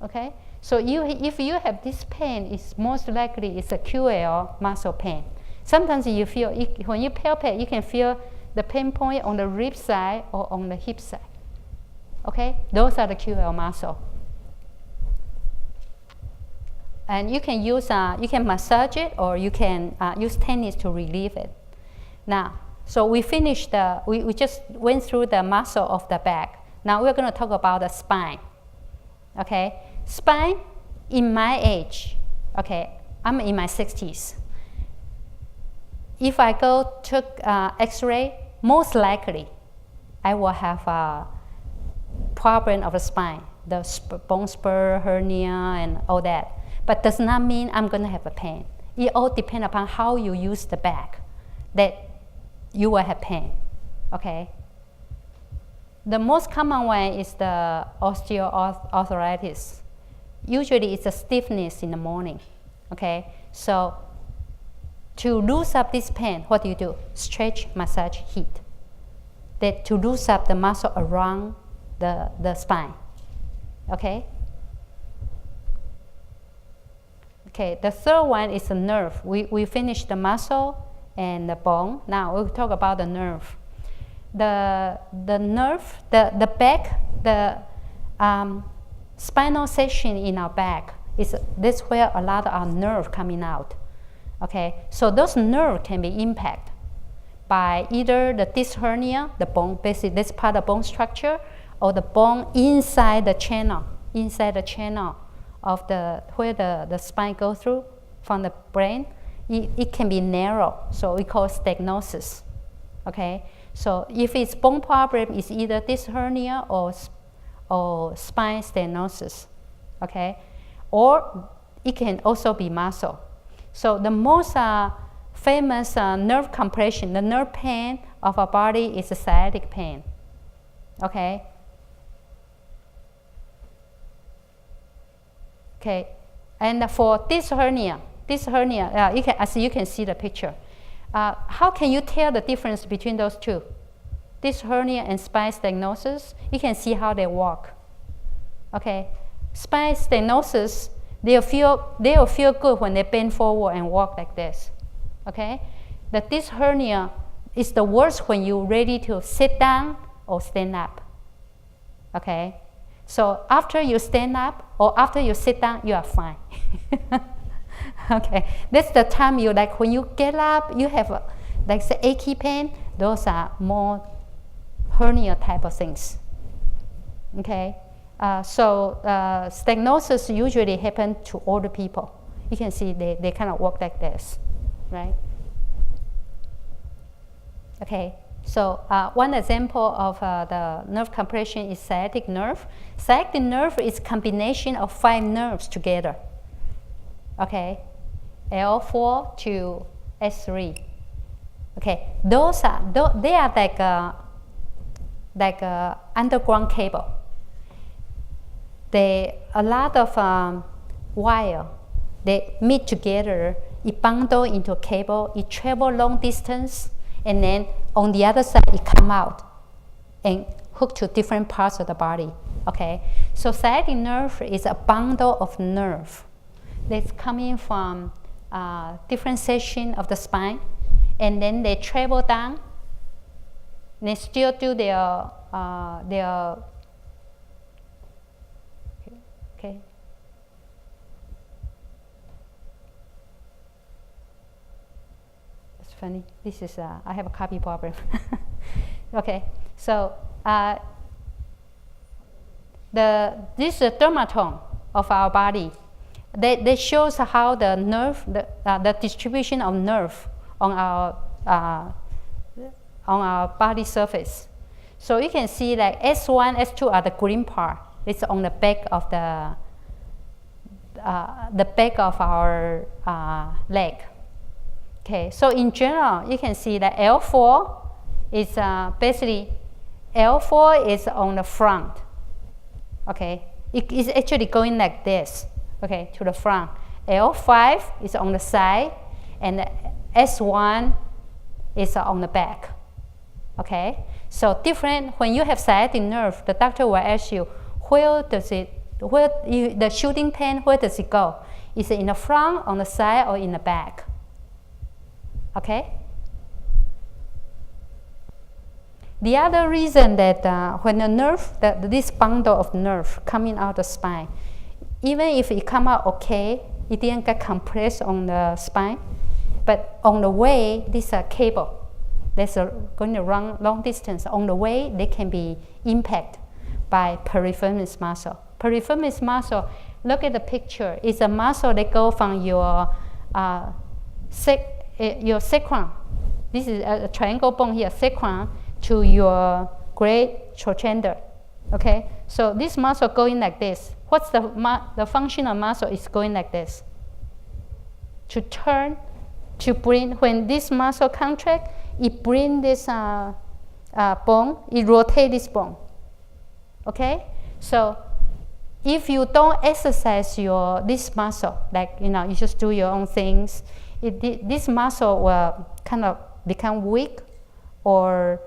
Okay? So if you have this pain, it's most likely it's a QL muscle pain. Sometimes you feel, when you palpate, you can feel the pain point on the rib side or on the hip side. Okay, those are the QL muscle. And you can use, you can massage it, or you can use tennis to relieve it. Now, so we finished we just went through the muscle of the back. Now we're going to talk about the spine. Okay, spine in my age. Okay, I'm in my 60s. If I go took X-ray, most likely I will have a problem of the spine, the bone spur, hernia, and all that. But does not mean I'm going to have a pain. It all depends upon how you use the back that you will have pain. Okay. The most common one is the osteoarthritis. Usually it's a stiffness in the morning. Okay. So to loosen up this pain, what do? Stretch, massage, heat. That to loosen up the muscle around the spine. Okay? Okay, the third one is the nerve. We finished the muscle and the bone. Now we'll talk about the nerve. The nerve, the back, the spinal section in our back, this where a lot of our nerve coming out. Okay, so those nerves can be impacted by either the disc hernia, the bone, basically this part of bone structure, or the bone inside the channel of where the spine goes through from the brain. It can be narrow, so we call stenosis. Okay, so if it's bone problem, it's either disc hernia or spine stenosis. Okay, or it can also be muscle. So the most famous nerve compression, the nerve pain of our body is the sciatic pain. Okay. Okay, and for this hernia, as you can see the picture, how can you tell the difference between those two? This hernia and spine stenosis, you can see how they walk. Okay, spine stenosis, they'll feel good when they bend forward and walk like this. Okay, that this hernia is the worst when you're ready to sit down or stand up. Okay. So after you stand up or after you sit down, you are fine. Okay, that's the time you like when you get up, you have like the achy pain. Those are more hernia type of things. Okay, so stenosis usually happen to older people. You can see they kind of walk like this, right? Okay. So one example of the nerve compression is sciatic nerve. Sciatic nerve is combination of 5 nerves together. Okay, L4 to S3. Okay, those are they are like a underground cable. They a lot of wire. They meet together. It bundle into a cable. It travel long distance. And then on the other side, it come out and hook to different parts of the body. Okay, so sciatic nerve is a bundle of nerve that's coming from different section of the spine, and then they travel down. They still do their okay. Funny. This is I have a copy problem. Okay, so this is a dermatome of our body. That shows how the nerve, the distribution of nerve on our body surface. So you can see like S1, S2 are the green part. It's on the back of the back of our leg. Okay, so in general, you can see that L4 is basically L4 is on the front. Okay, it is actually going like this. Okay, to the front. L5 is on the side, and S1 is on the back. Okay, so different. When you have sciatic nerve, the doctor will ask you, the shooting pain, where does it go? Is it in the front, on the side, or in the back? Okay. The other reason that when the nerve, this bundle of nerve coming out of the spine, even if it come out okay, it didn't get compressed on the spine, but on the way, this cable that's going to run long distance. On the way, they can be impacted by piriformis muscle. Piriformis muscle, look at the picture. It's a muscle that goes from your sacrum. This is a triangle bone here, sacrum, to your great trochanter. Okay, so this muscle going like this. What's the function of muscle? Is going like this. To turn, to bring, when this muscle contract, it bring this bone, it rotate this bone. Okay, so if you don't exercise this muscle, like you just do your own things, this muscle will kind of become weak, or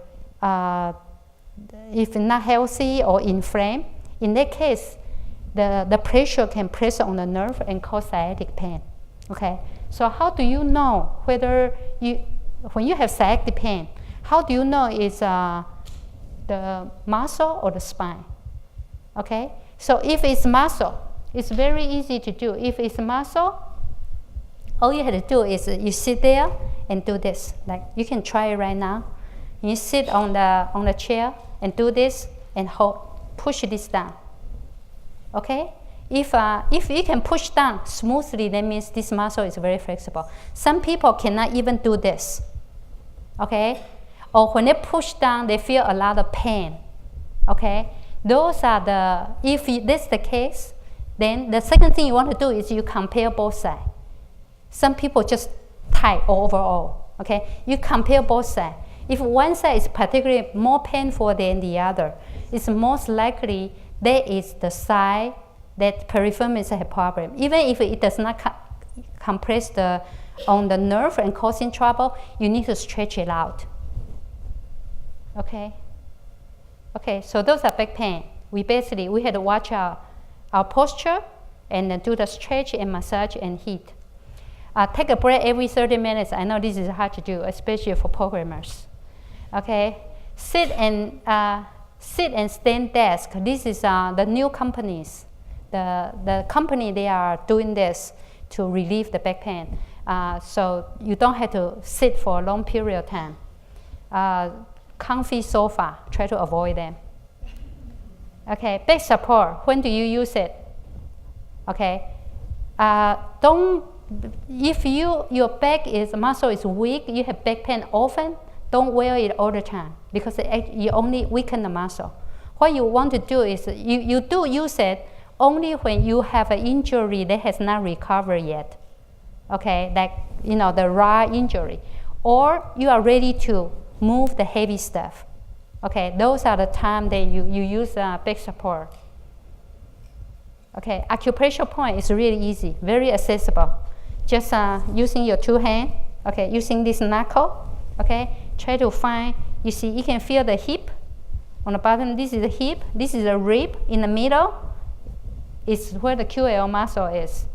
if not healthy or inflamed. In that case, the pressure can press on the nerve and cause sciatic pain. Okay, so how do you know whether when you have sciatic pain, how do you know it's the muscle or the spine? Okay, so if it's muscle, it's very easy to do. If it's muscle, all you have to do is you sit there and do this. Like you can try it right now. You sit on the chair and do this and push this down. Okay? If you can push down smoothly, that means this muscle is very flexible. Some people cannot even do this. Okay? Or when they push down, they feel a lot of pain. Okay? Those are if that's the case, then the second thing you want to do is you compare both sides. Some people just tight overall. Okay, you compare both sides. If one side is particularly more painful than the other, it's most likely that is the side that piriformis has a problem. Even if it does not compress on the nerve and causing trouble, you need to stretch it out. Okay. Okay, so those are back pain. We had to watch our posture and then do the stretch and massage and heat. Take a break every 30 minutes. I know this is hard to do, especially for programmers. Okay, sit and stand desk. This is the new companies. The company, they are doing this to relieve the back pain. So you don't have to sit for a long period of time. Comfy sofa, try to avoid them. Okay, back support, when do you use it? Okay, if your back muscle is weak, you have back pain often, don't wear it all the time because you only weaken the muscle. What you want to do is you do use it only when you have an injury that has not recovered yet. Okay, like the raw injury, or you are ready to move the heavy stuff. Okay, those are the time that you use back support. Okay, acupressure point is really easy, very accessible. Just using your two hands, okay, using this knuckle, okay, try to find, you can feel the hip on the bottom. This is the hip, this is the rib. In the middle is where the QL muscle is.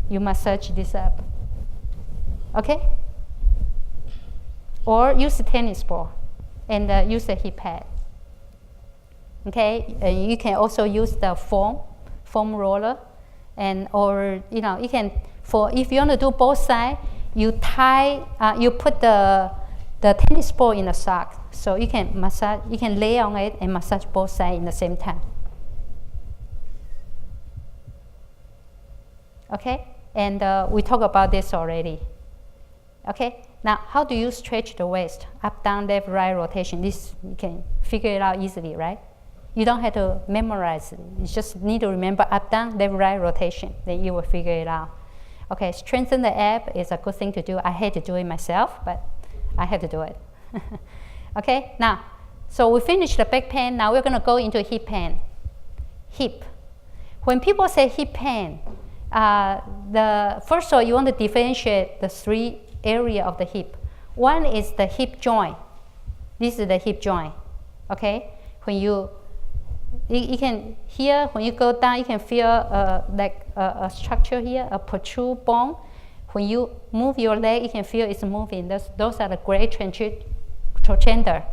You massage this up, okay? Or use a tennis ball and use a hip pad. Okay, you can also use the foam roller, or you can, if you want to do both sides, you put the tennis ball in a sock, so you can massage, you can lay on it and massage both sides in the same time. Okay, and we talked about this already. Okay, now how do you stretch the waist? Up, down, left, right, rotation. This you can figure it out easily, right? You don't have to memorize it. You just need to remember up, down, left, right, rotation. Then you will figure it out. Okay, strengthen the ab is a good thing to do. I hate to do it myself, but I have to do it. Okay, now, so we finished the back pain. Now we're going to go into hip pain. Hip. When people say hip pain, first of all, you want to differentiate the three areas of the hip. One is the hip joint. This is the hip joint. Okay, when you can here, when you go down, you can feel like a structure here, a protrude bone. When you move your leg, you can feel it's moving. Those are the great trochanter,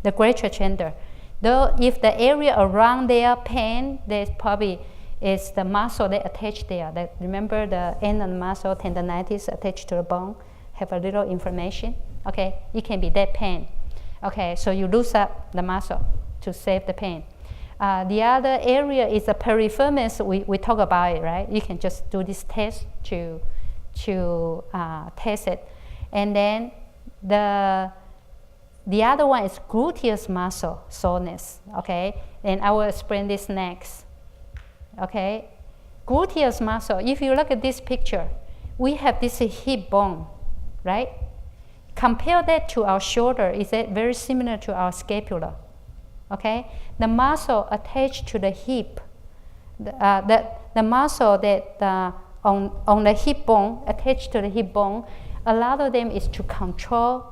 the great trochanter. Though if the area around there pain, there's probably is the muscle that attached there. That, remember the end of the muscle, tendonitis attached to the bone, have a little inflammation. Okay, it can be that pain. Okay, so you loosen up the muscle to save the pain. The other area is the piriformis. We talk about it, right? You can just do this test to test it. And then the other one is gluteus muscle soreness. Okay, and I will explain this next. Okay, gluteus muscle. If you look at this picture, we have this hip bone, right? Compare that to our shoulder. Is that very similar to our scapula? Okay, the muscle attached to the hip, the muscle that on the hip bone, attached to the hip bone, a lot of them is to control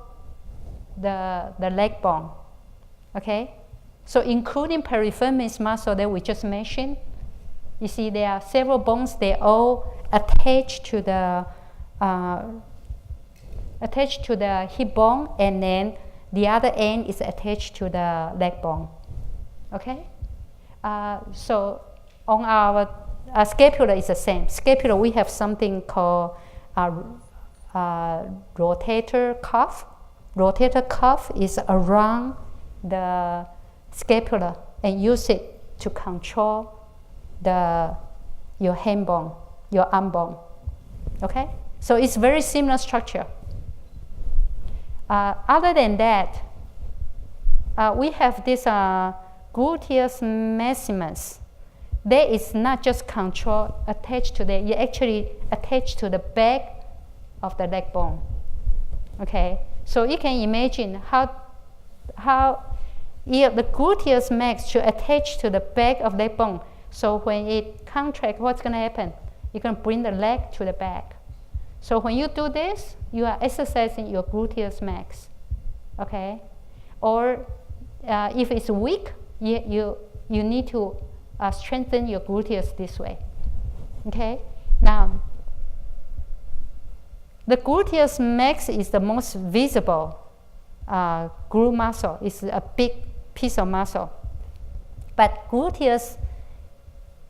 the leg bone. Okay, so including piriformis muscle that we just mentioned, you see there are several bones. They all attached to the hip bone, and then the other end is attached to the leg bone. Okay, so on our scapula is the same. Scapula, we have something called rotator cuff. Rotator cuff is around the scapula and use it to control your hand bone, your arm bone. Okay, so it's very similar structure. Other than that, we have this gluteus maximus. That is not just control attached to that. You actually attach to the back of the leg bone. Okay, so you can imagine how if the gluteus max should attach to the back of leg bone. So when it contracts, what's going to happen? You're going to bring the leg to the back. So when you do this, you are exercising your gluteus max. Okay, or if it's weak, you need to strengthen your gluteus this way. Okay, now the gluteus max is the most visible glute muscle. It's a big piece of muscle. But gluteus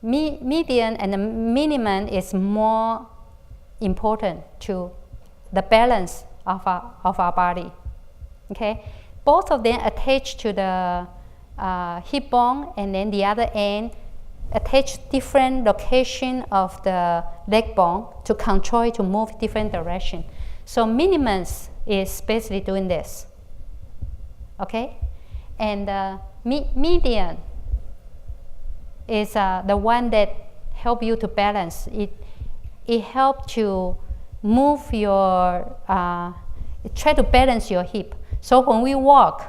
median and the minimum is more important to the balance of our body. Okay, both of them attach to the hip bone, and then the other end attach different location of the leg bone to control it to move different direction. So minimum is basically doing this. Okay, and median is the one that help you to balance. It helps to move your try to balance your hip. So when we walk,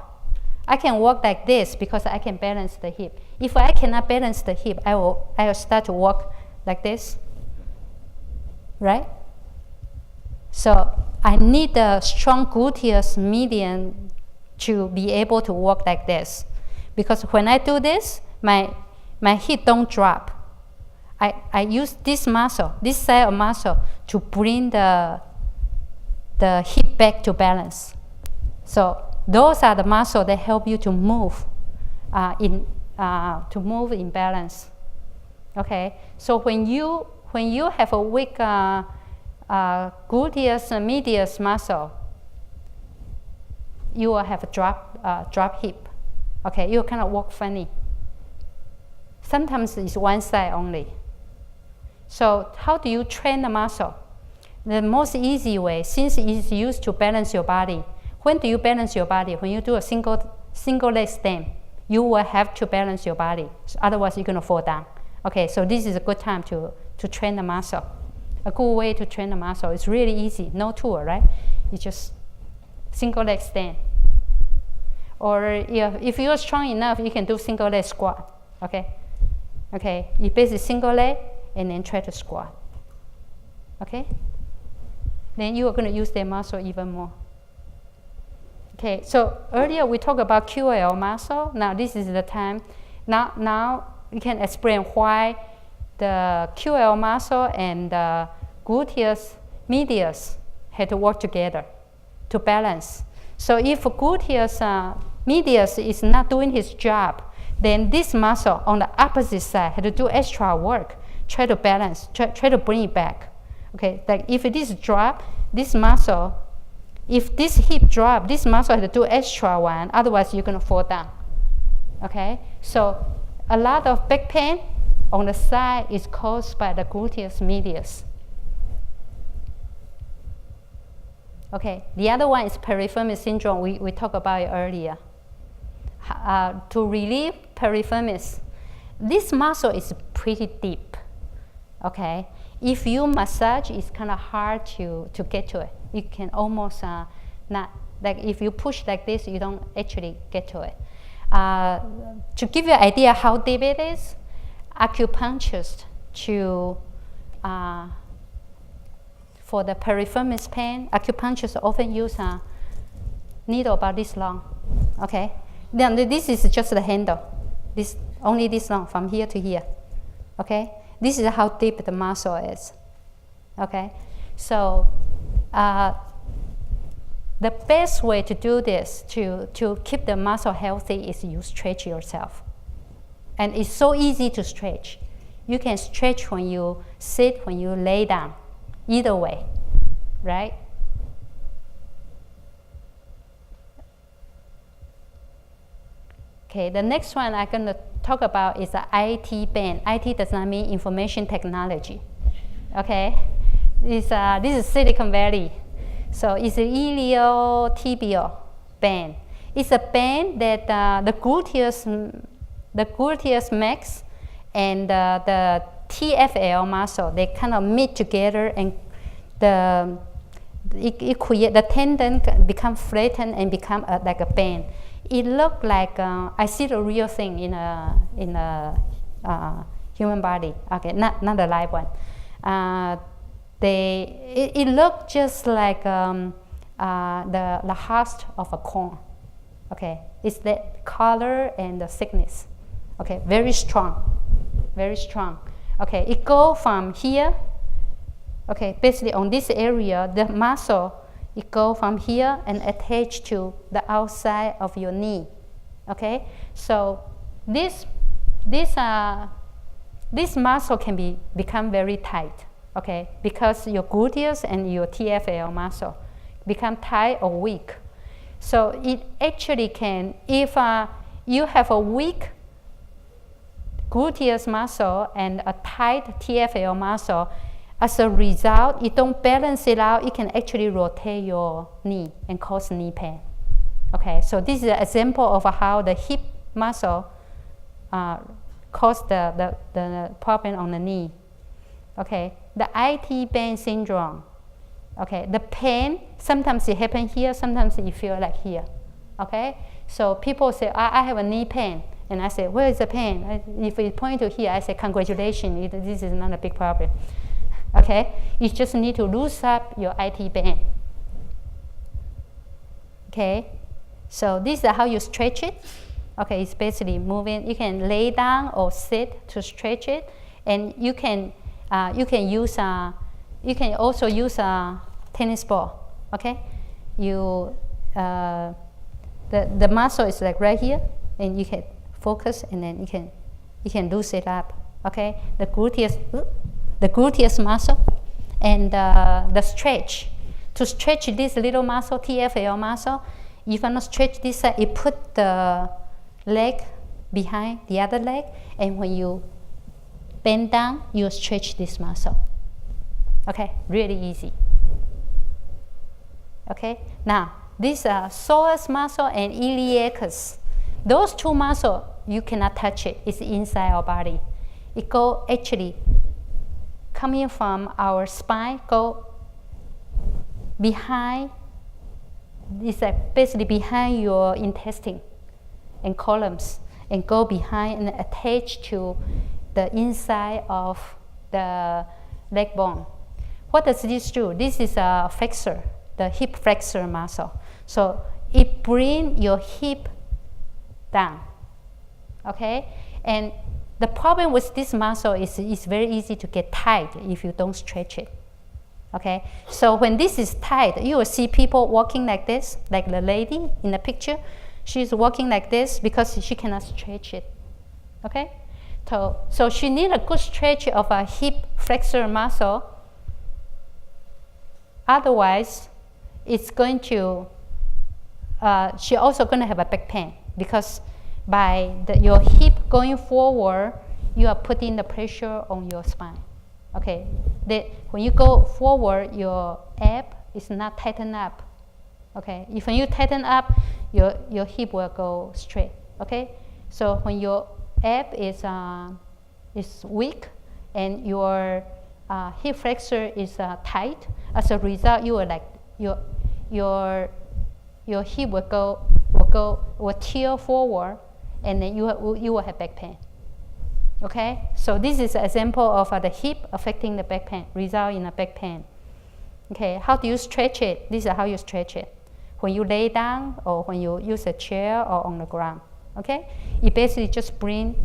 I can walk like this because I can balance the hip. If I cannot balance the hip, I will start to walk like this, right? So I need a strong gluteus median to be able to walk like this, because when I do this, my hip don't drop. I use this muscle, this side of muscle, to bring the hip back to balance. So those are the muscles that help you to move in balance. Okay. So when you have a weak gluteus medius muscle, you will have a drop hip. Okay. You kind of walk funny. Sometimes it's one side only. So how do you train the muscle? The most easy way, since it is used to balance your body. When do you balance your body? When you do a single leg stand, you will have to balance your body. So otherwise, you're going to fall down. Okay, so this is a good time to train the muscle. A good way to train the muscle. It's really easy, no tool, right? It's just single leg stand. Or if you're strong enough, you can do single leg squat. Okay, okay. You basically single leg and then try to squat. Okay. Then you are going to use that muscle even more. Okay, so earlier we talked about QL muscle. Now this is the time. Now we can explain why the QL muscle and the gluteus medius had to work together to balance. So if gluteus medius is not doing his job, then this muscle on the opposite side had to do extra work, try to balance, try to bring it back. Okay, like if this drop, this muscle, if this hip drop, this muscle has to do extra one, otherwise you're going to fall down. Okay, so a lot of back pain on the side is caused by the gluteus medius. Okay, the other one is piriformis syndrome. We talked about it earlier. To relieve piriformis, this muscle is pretty deep. Okay, if you massage, it's kind of hard to get to it. You can almost not, like if you push like this, you don't actually get to it. To give you an idea how deep it is, acupuncturists for the piriformis pain, acupuncturists often use a needle about this long. Okay, then this is just the handle, this only this long from here to here. Okay, this is how deep the muscle is. Okay, so the best way to do this to keep the muscle healthy is you stretch yourself. And it's so easy to stretch. You can stretch when you sit, when you lay down, either way, right? Okay, the next one I'm going to talk about is the IT band. IT does not mean information technology. Okay, this is Silicon Valley. So it's an iliotibial band. It's a band that the gluteus max and the TFL muscle, they kind of meet together, and the the tendon become flattened and become like a band. It looked like I see the real thing in a human body. Okay, not a live one. It looked just like the husk of a corn. Okay, it's the color and the thickness. Okay, very strong, very strong. Okay, it go from here. Okay, basically on this area, the muscle, it go from here and attach to the outside of your knee. Okay, so this muscle can become very tight. Okay, because your gluteus and your TFL muscle become tight or weak. So it actually can, if you have a weak gluteus muscle and a tight TFL muscle, as a result, you don't balance it out, it can actually rotate your knee and cause knee pain. Okay, so this is an example of how the hip muscle cause the problem on the knee. Okay, the IT band syndrome. Okay, the pain, sometimes it happens here, sometimes you feel like here. Okay, so people say, I have a knee pain. And I say, where is the pain? If we point to here, I say, congratulations, this is not a big problem. Okay, you just need to loosen up your IT band. Okay, so this is how you stretch it. Okay, it's basically moving. You can lay down or sit to stretch it, and you can also use a tennis ball. Okay, the muscle is like right here, and you can focus, and then you can loosen it up. Okay, the gluteus muscle, and the stretch. To stretch this little muscle, TFL muscle, if you want to stretch this side, you put the leg behind the other leg, and when you bend down, you stretch this muscle. Okay, really easy. Okay, now this psoas muscle and iliacus, those two muscles, you cannot touch it. It's inside our body. It go actually coming from our spine, go behind. It's like basically behind your intestine and columns, and go behind and attach to the inside of the leg bone. What does this do? This is a flexor, the hip flexor muscle. So it brings your hip down. Okay, and the problem with this muscle is it's very easy to get tight if you don't stretch it. Okay, so when this is tight, you will see people walking like this, like the lady in the picture. She's walking like this because she cannot stretch it. Okay, so she needs a good stretch of a hip flexor muscle. Otherwise, it's going to, she also going to have a back pain, because by your hip going forward, you are putting the pressure on your spine. Okay, when you go forward, your ab is not tightened up. Okay, if when you tighten up, your hip will go straight. Okay, so when your ab is weak and your hip flexor is tight, as a result, you will like your hip will tilt forward, and then you will have back pain. Okay, so this is an example of the hip affecting the back pain, result in a back pain. Okay, how do you stretch it? This is how you stretch it. When you lay down, or when you use a chair or on the ground. Okay, you basically just bring,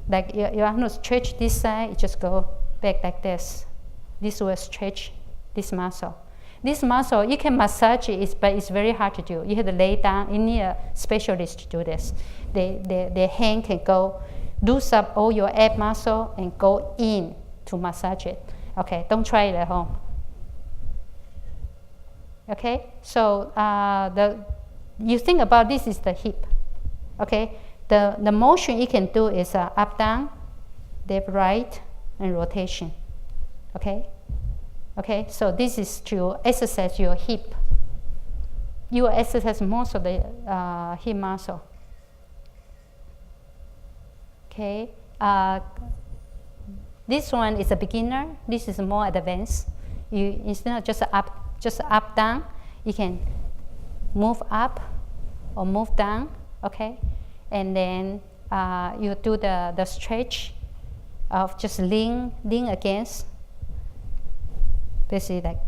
like you have to stretch this side, you just go back like this. This will stretch this muscle. This muscle, you can massage it, but it's very hard to do. You have to lay down. You need a specialist to do this. Their hand can go loose up all your ab muscle and go in to massage it. Okay, don't try it at home. Okay, so you think about this is the hip. Okay, the motion you can do is up, down, left, right, and rotation. Okay, okay, so this is to exercise your hip. You will exercise most of the hip muscle. Okay, this one is a beginner. This is more advanced. It's not just up just up, down. You can move up or move down, okay? And then you do the stretch of just lean against, basically like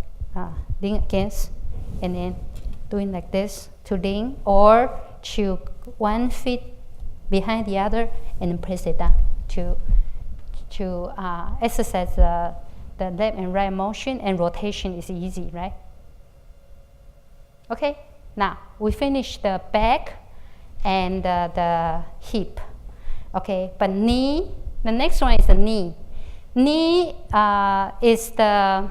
lean against, and then doing like this to lean, or to 1 foot behind the other and then press it down to exercise the left and right motion, and rotation is easy, right? Okay, now we finish the back and the hip. Okay, but knee, the next one is the knee. Knee is the,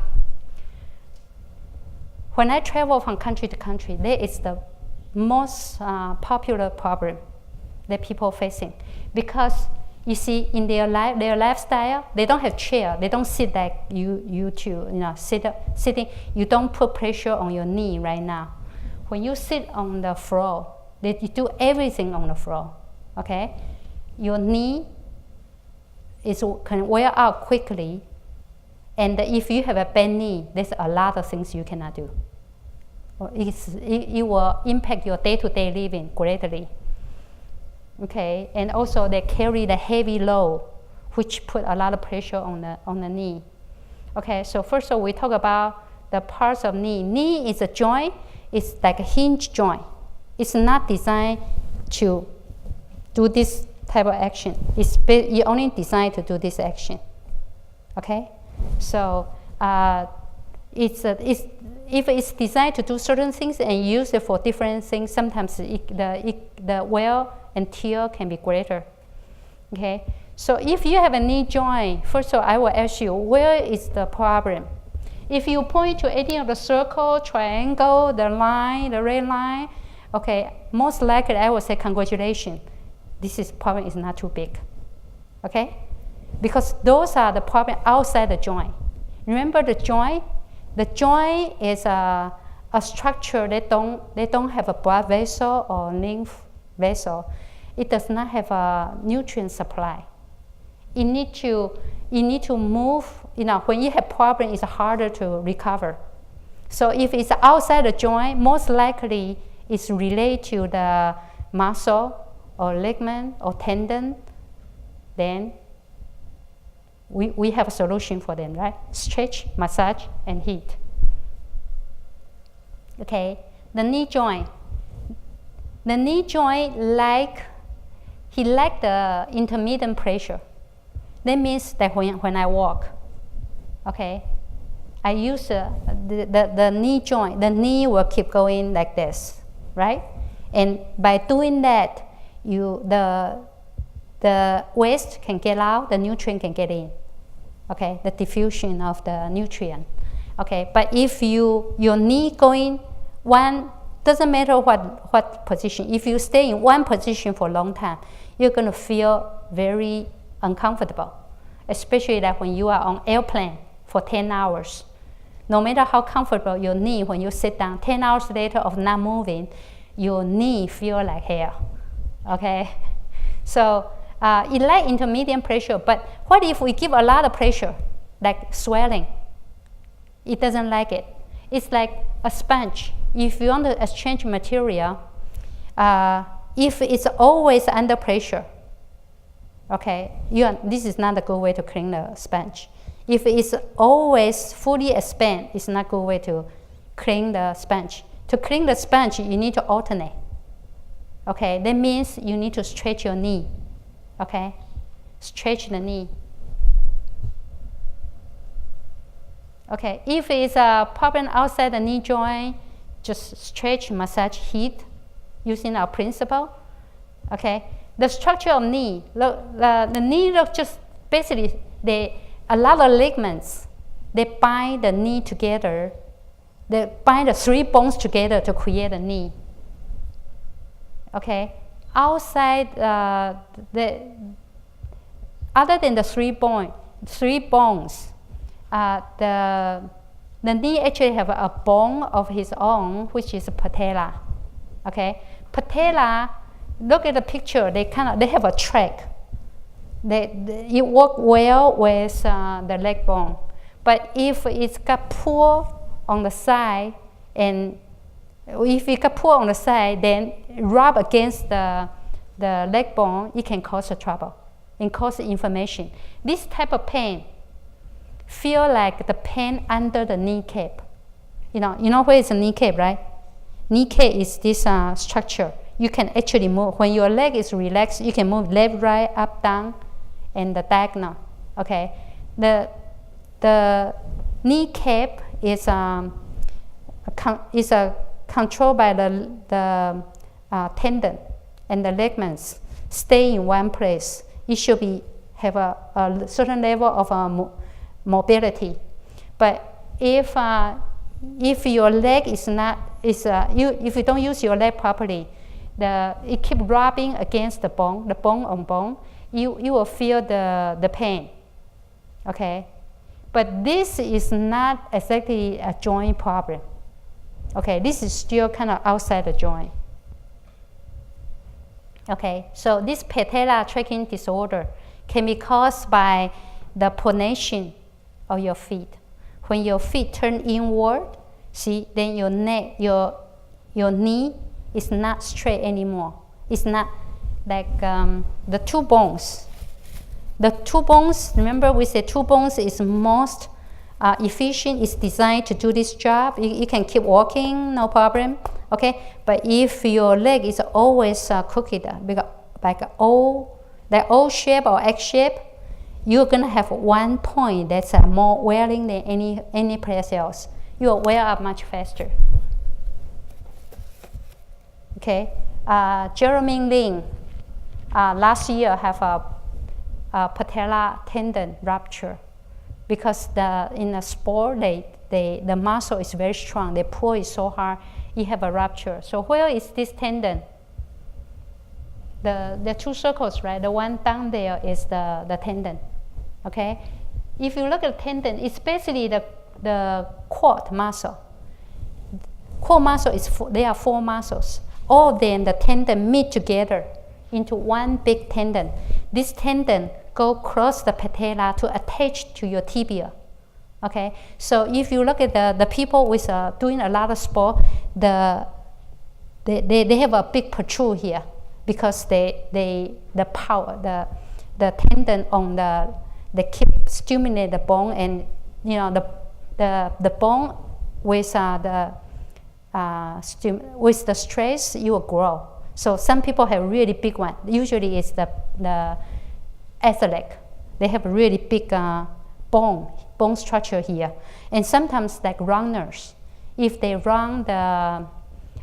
when I travel from country to country, that is the most popular problem that people are facing, because you see in their lifestyle, they don't have chair, they don't sit like you two, sitting. You don't put pressure on your knee right now. When you sit on the floor, you do everything on the floor. Okay, your knee can wear out quickly, and if you have a bad knee, there's a lot of things you cannot do. It will impact your day-to-day living greatly. Okay, and also they carry the heavy load, which put a lot of pressure on the knee. Okay, so first of all, we talk about the parts of knee. Knee is a joint. It's like a hinge joint. It's not designed to do this type of action. It's only designed to do this action. Okay, so if it's designed to do certain things and use it for different things, sometimes the wear and tear can be greater. Okay, so if you have a knee joint, first of all, I will ask you, where is the problem? If you point to any of the circle, triangle, the line, the red line, okay, most likely I will say congratulations. Problem is not too big. Okay, because those are the problem outside the joint. Remember the joint? The joint is a structure that don't have a blood vessel or lymph vessel. It does not have a nutrient supply. You need to move. When you have problem, it's harder to recover. So if it's outside the joint, most likely it's related to the muscle or ligament or tendon. Then we have a solution for them, right? Stretch, massage, and heat. Okay, the knee joint. The knee joint like the intermittent pressure. That means that when I walk, okay, I use the knee joint. The knee will keep going like this, right? And by doing that, the waste can get out, the nutrient can get in. Okay, the diffusion of the nutrient. Okay, but if your knee going one, doesn't matter what position. If you stay in one position for a long time, you're going to feel very uncomfortable, especially like when you are on airplane for 10 hours. No matter how comfortable your knee, when you sit down, 10 hours later of not moving, your knee feel like hell. Okay, so it like intermediate pressure, but what if we give a lot of pressure, like swelling? It doesn't like it. It's like a sponge. If you want to exchange material, if it's always under pressure, okay, this is not a good way to clean the sponge. If it's always fully expanded, it's not a good way to clean the sponge. To clean the sponge, you need to alternate. Okay, that means you need to stretch your knee. Okay, stretch the knee. Okay, if it's a problem outside the knee joint, just stretch, massage, heat, using our principle. Okay, the structure of knee, the knee just basically a lot of ligaments. They bind the knee together. They bind the three bones together to create a knee. Okay, outside other than the three bones, the knee actually have a bone of his own, which is patella. Okay, patella. Look at the picture. They have a track. It work well with the leg bone, but if it's got poor on the side, and if you can pull on the side, then rub against the leg bone, it can cause a trouble and cause inflammation. This type of pain feel like the pain under the kneecap. You know where is the kneecap, right? Kneecap is this structure. You can actually move. When your leg is relaxed, you can move left, right, up, down, and the diagonal. Okay, the kneecap is controlled by the tendon, and the ligaments stay in one place. It should have a certain level of mobility. But if your leg is not if you don't use your leg properly, it keep rubbing against the bone on bone, you will feel the pain. Okay, but this is not exactly a joint problem. Okay, this is still kind of outside the joint. Okay, so this patella tracking disorder can be caused by the pronation of your feet. When your feet turn inward, see, then your neck, your knee is not straight anymore. It's not like the two bones. The two bones, remember we said two bones is most efficient, is designed to do this job. You can keep walking, no problem. Okay, but if your leg is always crooked, like an O shape or X shape, you're gonna have one point that's more wearing than any place else. You'll wear up much faster. Okay, Jeremy Lin last year have a patella tendon rupture because in the sport the muscle is very strong. They pull it so hard, it have a rupture. So where is this tendon? The two circles, right? The one down there is the tendon. Okay, if you look at the tendon, it's basically the quad muscle. Quad muscle there are 4 muscles. All then the tendon meet together into one big tendon. This tendon go across the patella to attach to your tibia. Okay, so if you look at the people with doing a lot of sport, they have a big protrude here because the power the tendon on they keep stimulate the bone, and the bone with with the stress, you will grow. So some people have really big one. Usually it's the athlete. They have a really big bone structure here. And sometimes like runners, if they run the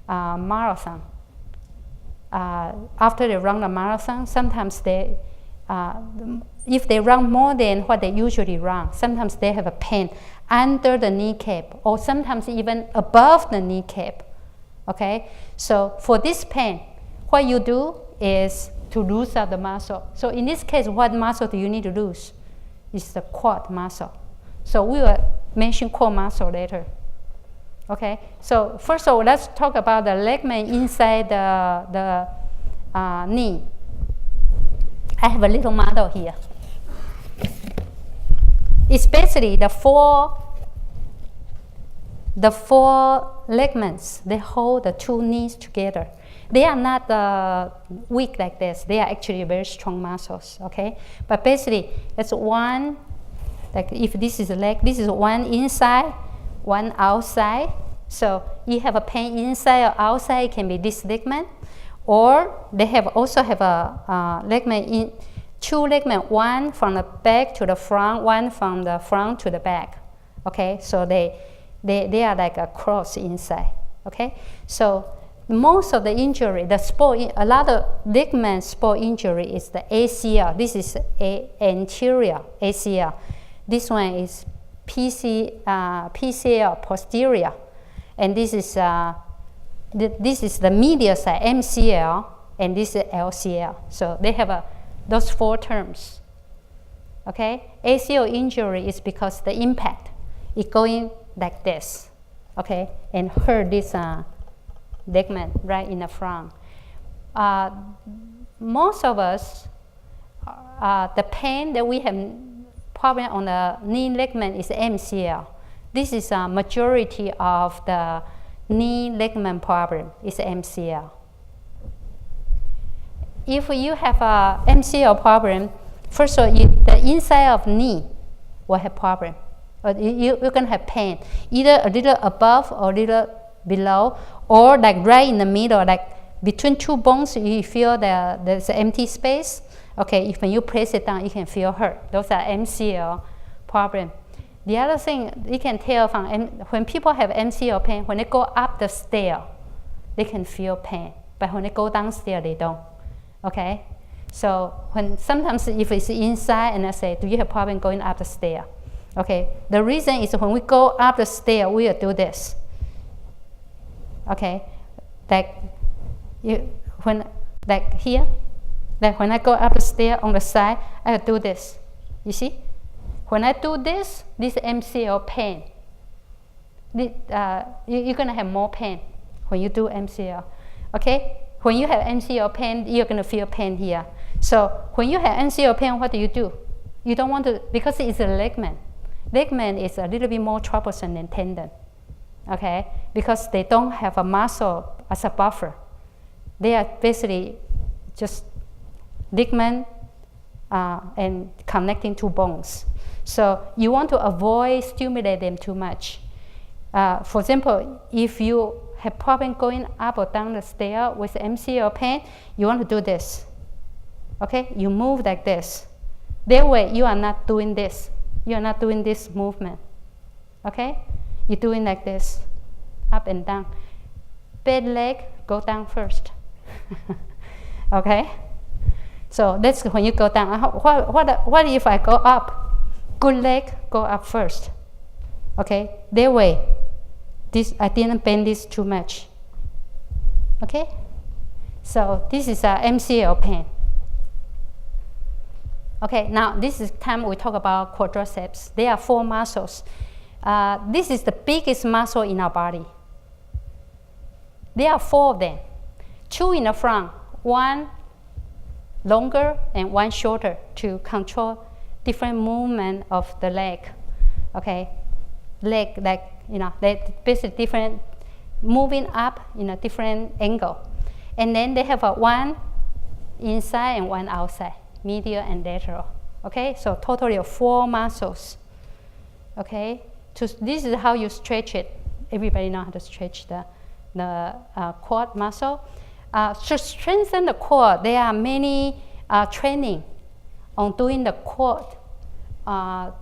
marathon, after they run the marathon, sometimes if they run more than what they usually run, sometimes they have a pain under the kneecap or sometimes even above the kneecap. Okay, so for this pain, what you do is to lose out the muscle. So in this case, what muscle do you need to lose? It's the quad muscle. So we will mention quad muscle later. Okay, so first of all, let's talk about the ligament inside the knee. I have a little model here. It's basically the four ligaments. They hold the two knees together. They are not weak like this. They are actually very strong muscles. Okay, but basically it's one. Like if this is a leg, this is one inside, one outside. So you have a pain inside or outside, it can be this ligament, or they also have a ligament two ligaments, one from the back to the front, one from the front to the back. Okay, so they are like a cross inside. Okay, so most of the injury, a lot of ligament sport injury is the ACL. This is anterior ACL. This one is PCL posterior, and this is the medial side MCL, and this is LCL. So they have those 4 terms. Okay, ACL injury is because the impact is going like this. Okay, and hurt this ligament right in the front. Most of us, the pain that we have problem on the knee ligament is MCL. This is a majority of the knee ligament problem is MCL. If you have a MCL problem, first of all, the inside of knee will have problem. You're going to have pain, either a little above or a little below, or like right in the middle, like between two bones, you feel there's an empty space. Okay, when you press it down, you can feel hurt. Those are MCL problem. The other thing you can tell from when people have MCL pain, when they go up the stair, they can feel pain, but when they go downstairs, they don't. Okay, so sometimes if it's inside and I say, do you have problem going up the stair? Okay, the reason is when we go up the stair, we will do this. Okay, like here, like when I go up the stair on the side, I will do this. You see, when I do this MCL pain, you're gonna have more pain when you do MCL. Okay. When you have MCL pain, you're going to feel pain here. So when you have MCL pain, what do? You don't want to, because it's a ligament. Ligament is a little bit more troublesome than tendon, okay? Because they don't have a muscle as a buffer. They are basically just ligament and connecting to bones. So you want to avoid stimulate them too much. For example, if you have problem going up or down the stair with MCL pain, you want to do this. Okay, you move like this. That way you are not doing this. You are not doing this movement. Okay, you're doing like this, up and down. Bad leg, go down first. Okay, so that's when you go down. What if I go up? Good leg, go up first. Okay, that way. I didn't bend this too much. Okay? So this is MCL pain. Okay, now this is time we talk about quadriceps. There are 4 muscles. This is the biggest muscle in our body. There are 4 of them. 2 in the front, 1 longer and 1 shorter to control different movement of the leg. Okay? Leg, like, they basically different, moving up in a different angle. And then they have 1 inside and 1 outside, medial and lateral. Okay, so totally of 4 muscles. Okay, this is how you stretch it. Everybody knows how to stretch the quad muscle. To strengthen the quad, there are many training on doing the quad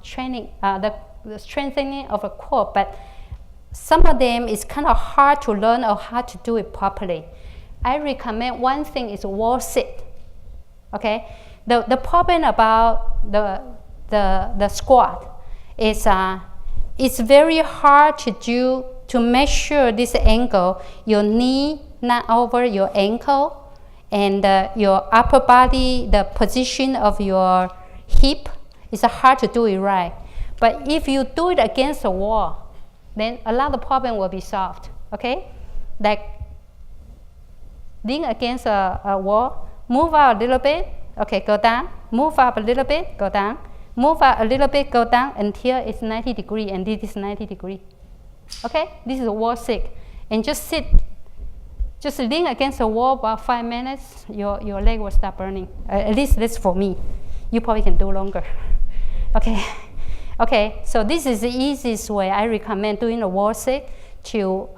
training, the strengthening of a quad, but some of them is kind of hard to learn or hard to do it properly. I recommend one thing is wall sit. Okay, the problem about the squat is it's very hard to do to make sure this angle, your knee not over your ankle, and your upper body, the position of your hip, it's hard to do it right. But if you do it against a wall, then a lot of problem will be solved. Okay, like lean against a wall, move out a little bit. Okay, go down. Move up a little bit, go down. Move out a little bit, go down until it's 90 degrees, and this is 90 degrees. Okay, this is a wall sit, and just sit. Just lean against the wall about 5 minutes. Your leg will start burning. At least that's for me. You probably can do longer. Okay. Okay, so this is the easiest way I recommend doing a wall sit to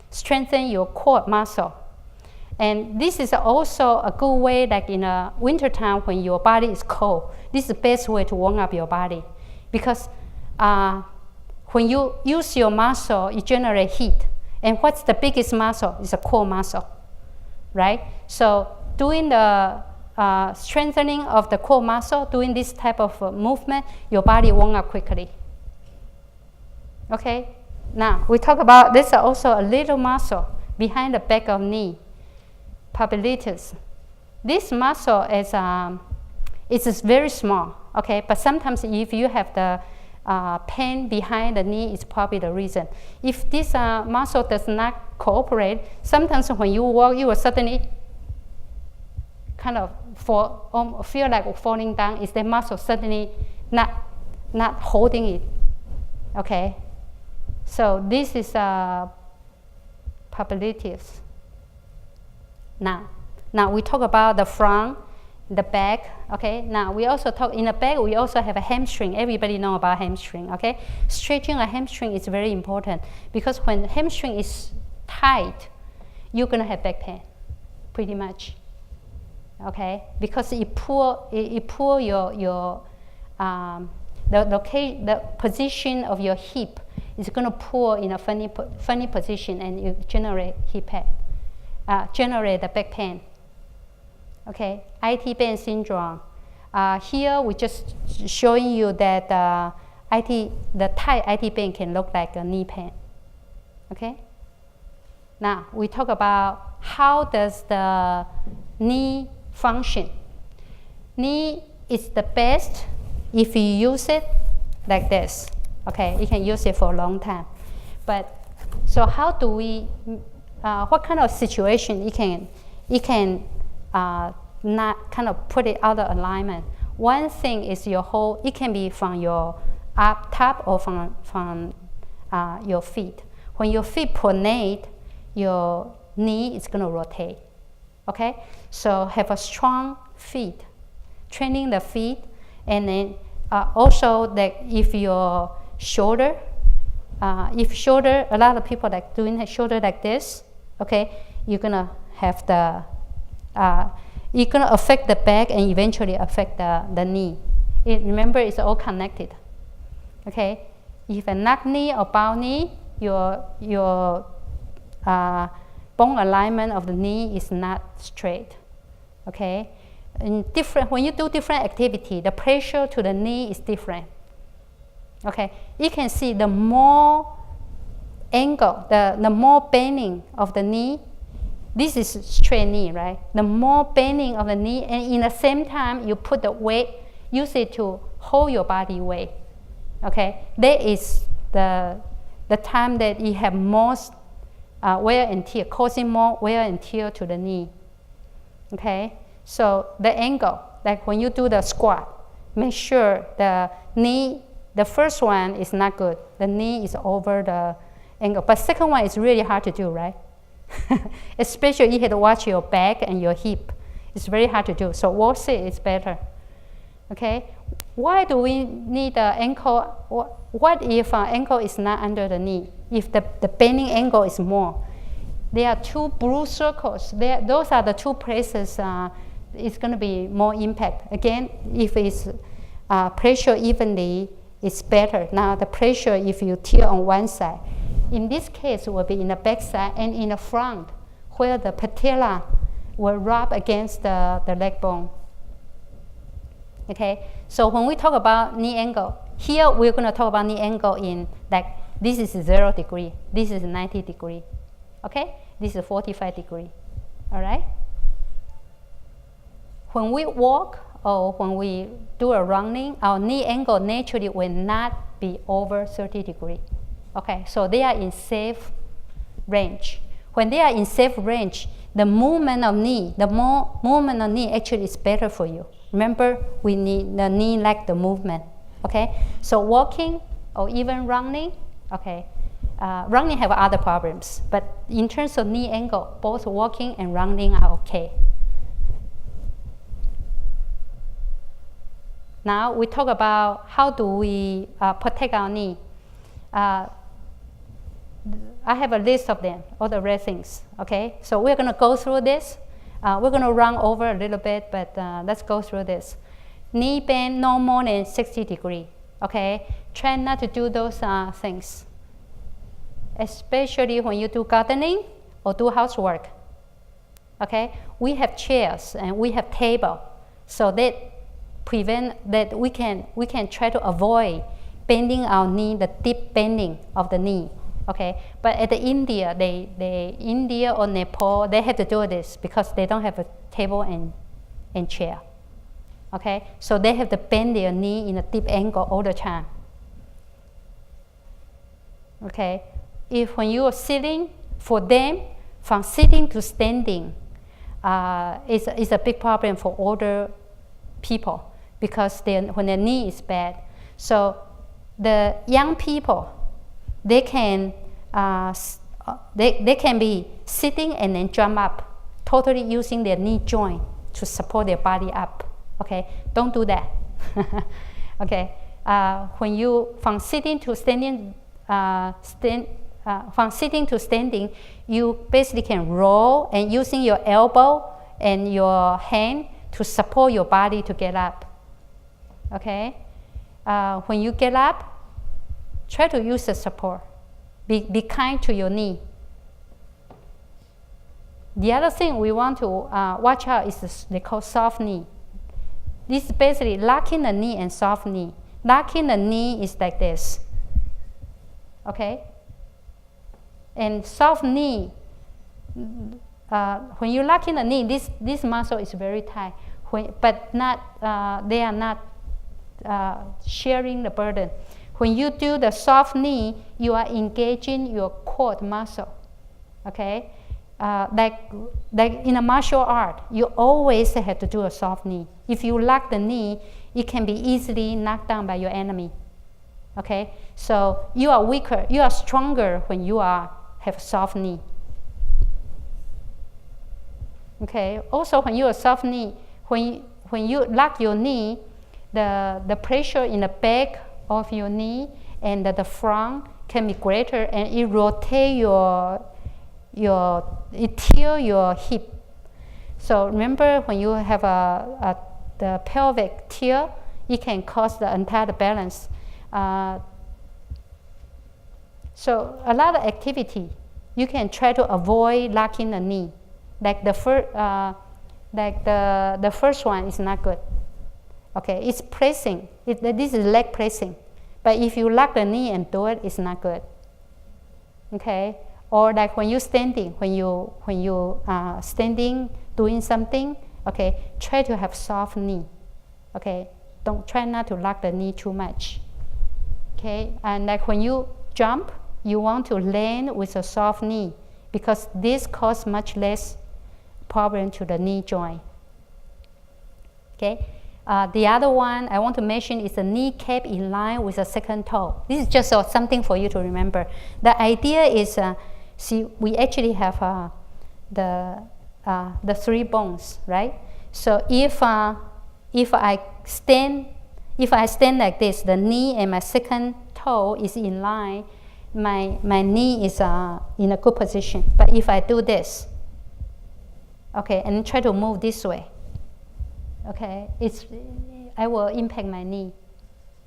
strengthen your quad muscle. And this is also a good way, like in a winter time when your body is cold. This is the best way to warm up your body, because when you use your muscle, you generate heat. And what's the biggest muscle? It's a core muscle, right? So doing the strengthening of the core muscle, doing this type of movement, your body warm up quickly. Okay, now we talk about this is also a little muscle behind the back of knee, patellitis. This muscle is it's very small, okay, but sometimes if you have the pain behind the knee, it's probably the reason. If this muscle does not cooperate, sometimes when you walk, you will suddenly kind of feel like falling down. Is the muscle suddenly not holding it? Okay, So this is palliatives. Now we talk about the front, the back. Okay. Now we also talk in the back. We also have a hamstring. Everybody know about hamstring. Okay. Stretching a hamstring is very important because when hamstring is tight, you're gonna have back pain, pretty much. Okay, because it pull your the position of your hip is gonna pull in a funny position, and you generate hip pain, generate the back pain. Okay, IT band syndrome. Here we just showing you that the tight IT band can look like a knee pain. Okay. Now we talk about how does the knee function. Knee is the best if you use it like this. Okay, you can use it for a long time. But so how do we? What kind of situation you can not kind of put it out of alignment? One thing is your whole. It can be from your top or from your feet. When your feet pronate, your knee is going to rotate. Okay, so have a strong feet, training the feet, and then also that if your shoulder, a lot of people like doing the shoulder like this. Okay, you're gonna have you're gonna affect the back and eventually affect the knee. Remember, it's all connected. Okay, if a knock knee or bow knee, your bone alignment of the knee is not straight. Okay, when you do different activity, the pressure to the knee is different. Okay, you can see the more angle, the more bending of the knee. This is straight knee, right? The more bending of the knee, and in the same time, you put the weight, use it to hold your body weight. Okay, that is the time that you have most wear and tear, causing more wear and tear to the knee. Okay, so the angle, like when you do the squat, make sure the knee, the first one is not good. The knee is over the angle, but second one is really hard to do, right? Especially you have to watch your back and your hip. It's very hard to do. So watch it is better. Okay, why do we need the ankle? What if ankle is not under the knee? If the bending angle is more, there are two blue circles. Those are the two places. It's going to be more impact. Again, if it's pressure evenly, it's better. Now the pressure, if you tear on one side, in this case, will be in the back side and in the front, where the patella will rub against the leg bone. Okay, so when we talk about knee angle, here we're going to talk about knee angle in like this is 0 degree, this is 90 degree, okay, this is 45 degree. All right. When we walk or when we do a running, our knee angle naturally will not be over 30 degree. Okay, so they are in safe range. When they are in safe range, the movement of knee, the more movement of knee actually is better for you. Remember, we need the knee like the movement. Okay, so walking or even running. Okay, running have other problems, but in terms of knee angle, both walking and running are okay. Now we talk about how do we protect our knee. I have a list of them, all the red things. Okay, so we're going to go through this. We're going to run over a little bit, but let's go through this. Knee bend no more than 60 degrees. Okay, try not to do those things, especially when you do gardening or do housework. Okay, we have chairs and we have table, so that prevent that we can try to avoid bending our knee, the deep bending of the knee. Okay, but at India, India or Nepal, they have to do this because they don't have a table and chair. Okay, so they have to bend their knee in a deep angle all the time. Okay, if when you are sitting, for them, from sitting to standing, is a big problem for older people because when their knee is bad. So the young people, they can they can be sitting and then jump up, totally using their knee joint to support their body up. Okay, don't do that. Okay, when you from sitting to standing, from sitting to standing, you basically can roll and using your elbow and your hand to support your body to get up. Okay, when you get up, try to use the support. Be kind to your knee. The other thing we want to watch out is this, they call soft knee. This is basically locking the knee and soft knee. Locking the knee is like this. Okay? And soft knee, when you lock in the knee, this muscle is very tight, but not, they are not sharing the burden. When you do the soft knee, you are engaging your quad muscle. Okay? Like in a martial art, you always have to do a soft knee. If you lock the knee, it can be easily knocked down by your enemy. Okay? So you are weaker, you are stronger when you have a soft knee. Okay? Also, when you are soft knee, when you lock your knee, the pressure in the back of your knee and the front can be greater, and it rotates it tilt your hip. So remember, when you have the pelvic tilt, it can cause the entire balance. So a lot of activity, you can try to avoid locking the knee. Like the first one is not good. Okay, it's pressing. This is leg pressing. But if you lock the knee and do it, it's not good. Okay, or like when you're standing, when you standing doing something. Okay, try to have soft knee. Okay, try not to lock the knee too much. Okay, and like when you jump, you want to land with a soft knee because this causes much less problem to the knee joint. Okay. The other one I want to mention is the kneecap in line with the second toe. This is just something for you to remember. The idea is, see, we actually have the three bones, right? So if I stand like this, the knee and my second toe is in line, my knee is in a good position. But if I do this, okay, and try to move this way, okay, I will impact my knee.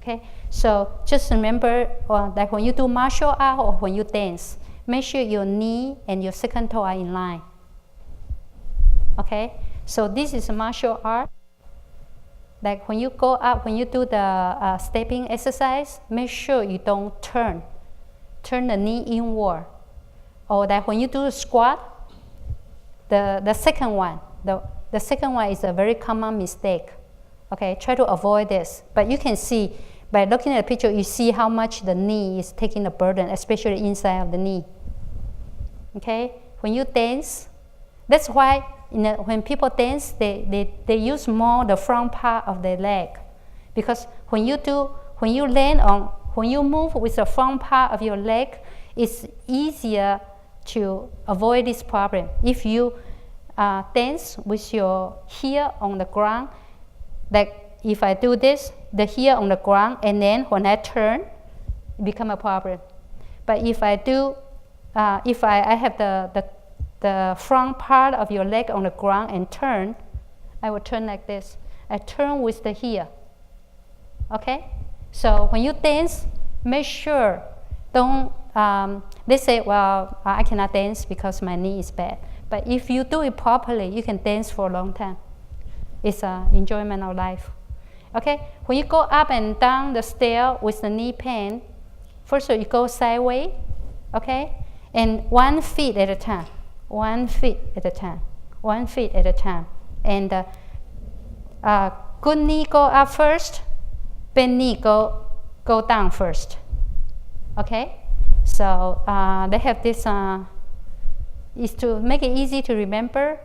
Okay, so just remember, like when you do martial art or when you dance, make sure your knee and your second toe are in line. Okay, so this is a martial art. Like when you go up, when you do the stepping exercise, make sure you don't turn the knee inward. Or that when you do the squat, the second one is a very common mistake. Okay, try to avoid this. But you can see, by looking at the picture, you see how much the knee is taking the burden, especially inside of the knee. Okay, when you dance, that's why when people dance, they use more the front part of their leg. Because when you move with the front part of your leg, it's easier to avoid this problem. If you dance with your heel on the ground, like if I do this, the heel on the ground, and then when I turn, it becomes a problem. But if I do, if I have the front part of your leg on the ground and turn, I will turn like this. I turn with the heel. Okay? So when you dance, make sure don't, they say, well, I cannot dance because my knee is bad. But if you do it properly, you can dance for a long time. It's an enjoyment of life. Okay? When you go up and down the stair with the knee pain, first you go sideways, okay? And 1 feet at a time. 1 feet at a time. 1 feet at a time. And good knee go up first, bad knee go down first. Okay? So they have this, is to make it easy to remember.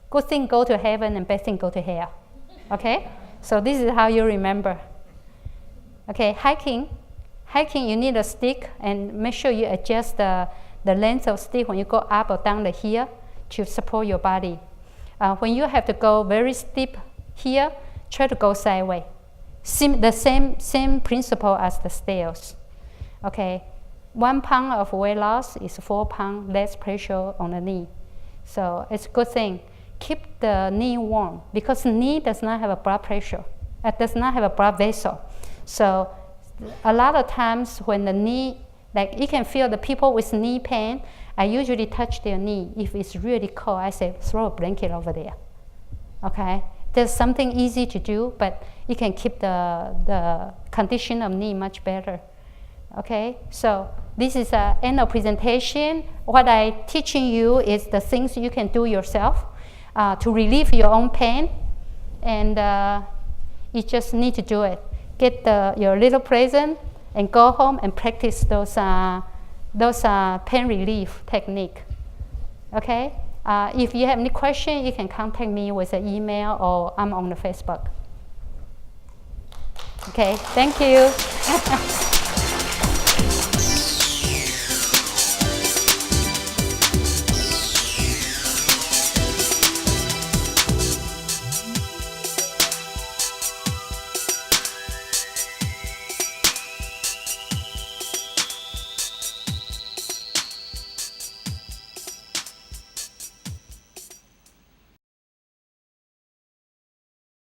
Good thing go to heaven and bad thing go to hell. Okay? So this is how you remember. Okay, hiking Hiking, you need a stick, and make sure you adjust the length of stick when you go up or down the hill to support your body. When you have to go very steep here, try to go sideways. The same principle as the stairs. Okay, 1 pound of weight loss is 4 pounds less pressure on the knee. So it's a good thing. Keep the knee warm because knee does not have a blood pressure. It does not have a blood vessel. So a lot of times when the knee, like you can feel the people with knee pain, I usually touch their knee. If it's really cold, I say, throw a blanket over there. Okay? There's something easy to do, but you can keep the condition of knee much better. Okay? So this is the end of presentation. What I'm teaching you is the things you can do yourself to relieve your own pain. And you just need to do it. Get your little present and go home and practice those pain relief technique. Okay? If you have any question, you can contact me with an email or I'm on the Facebook. Okay, thank you.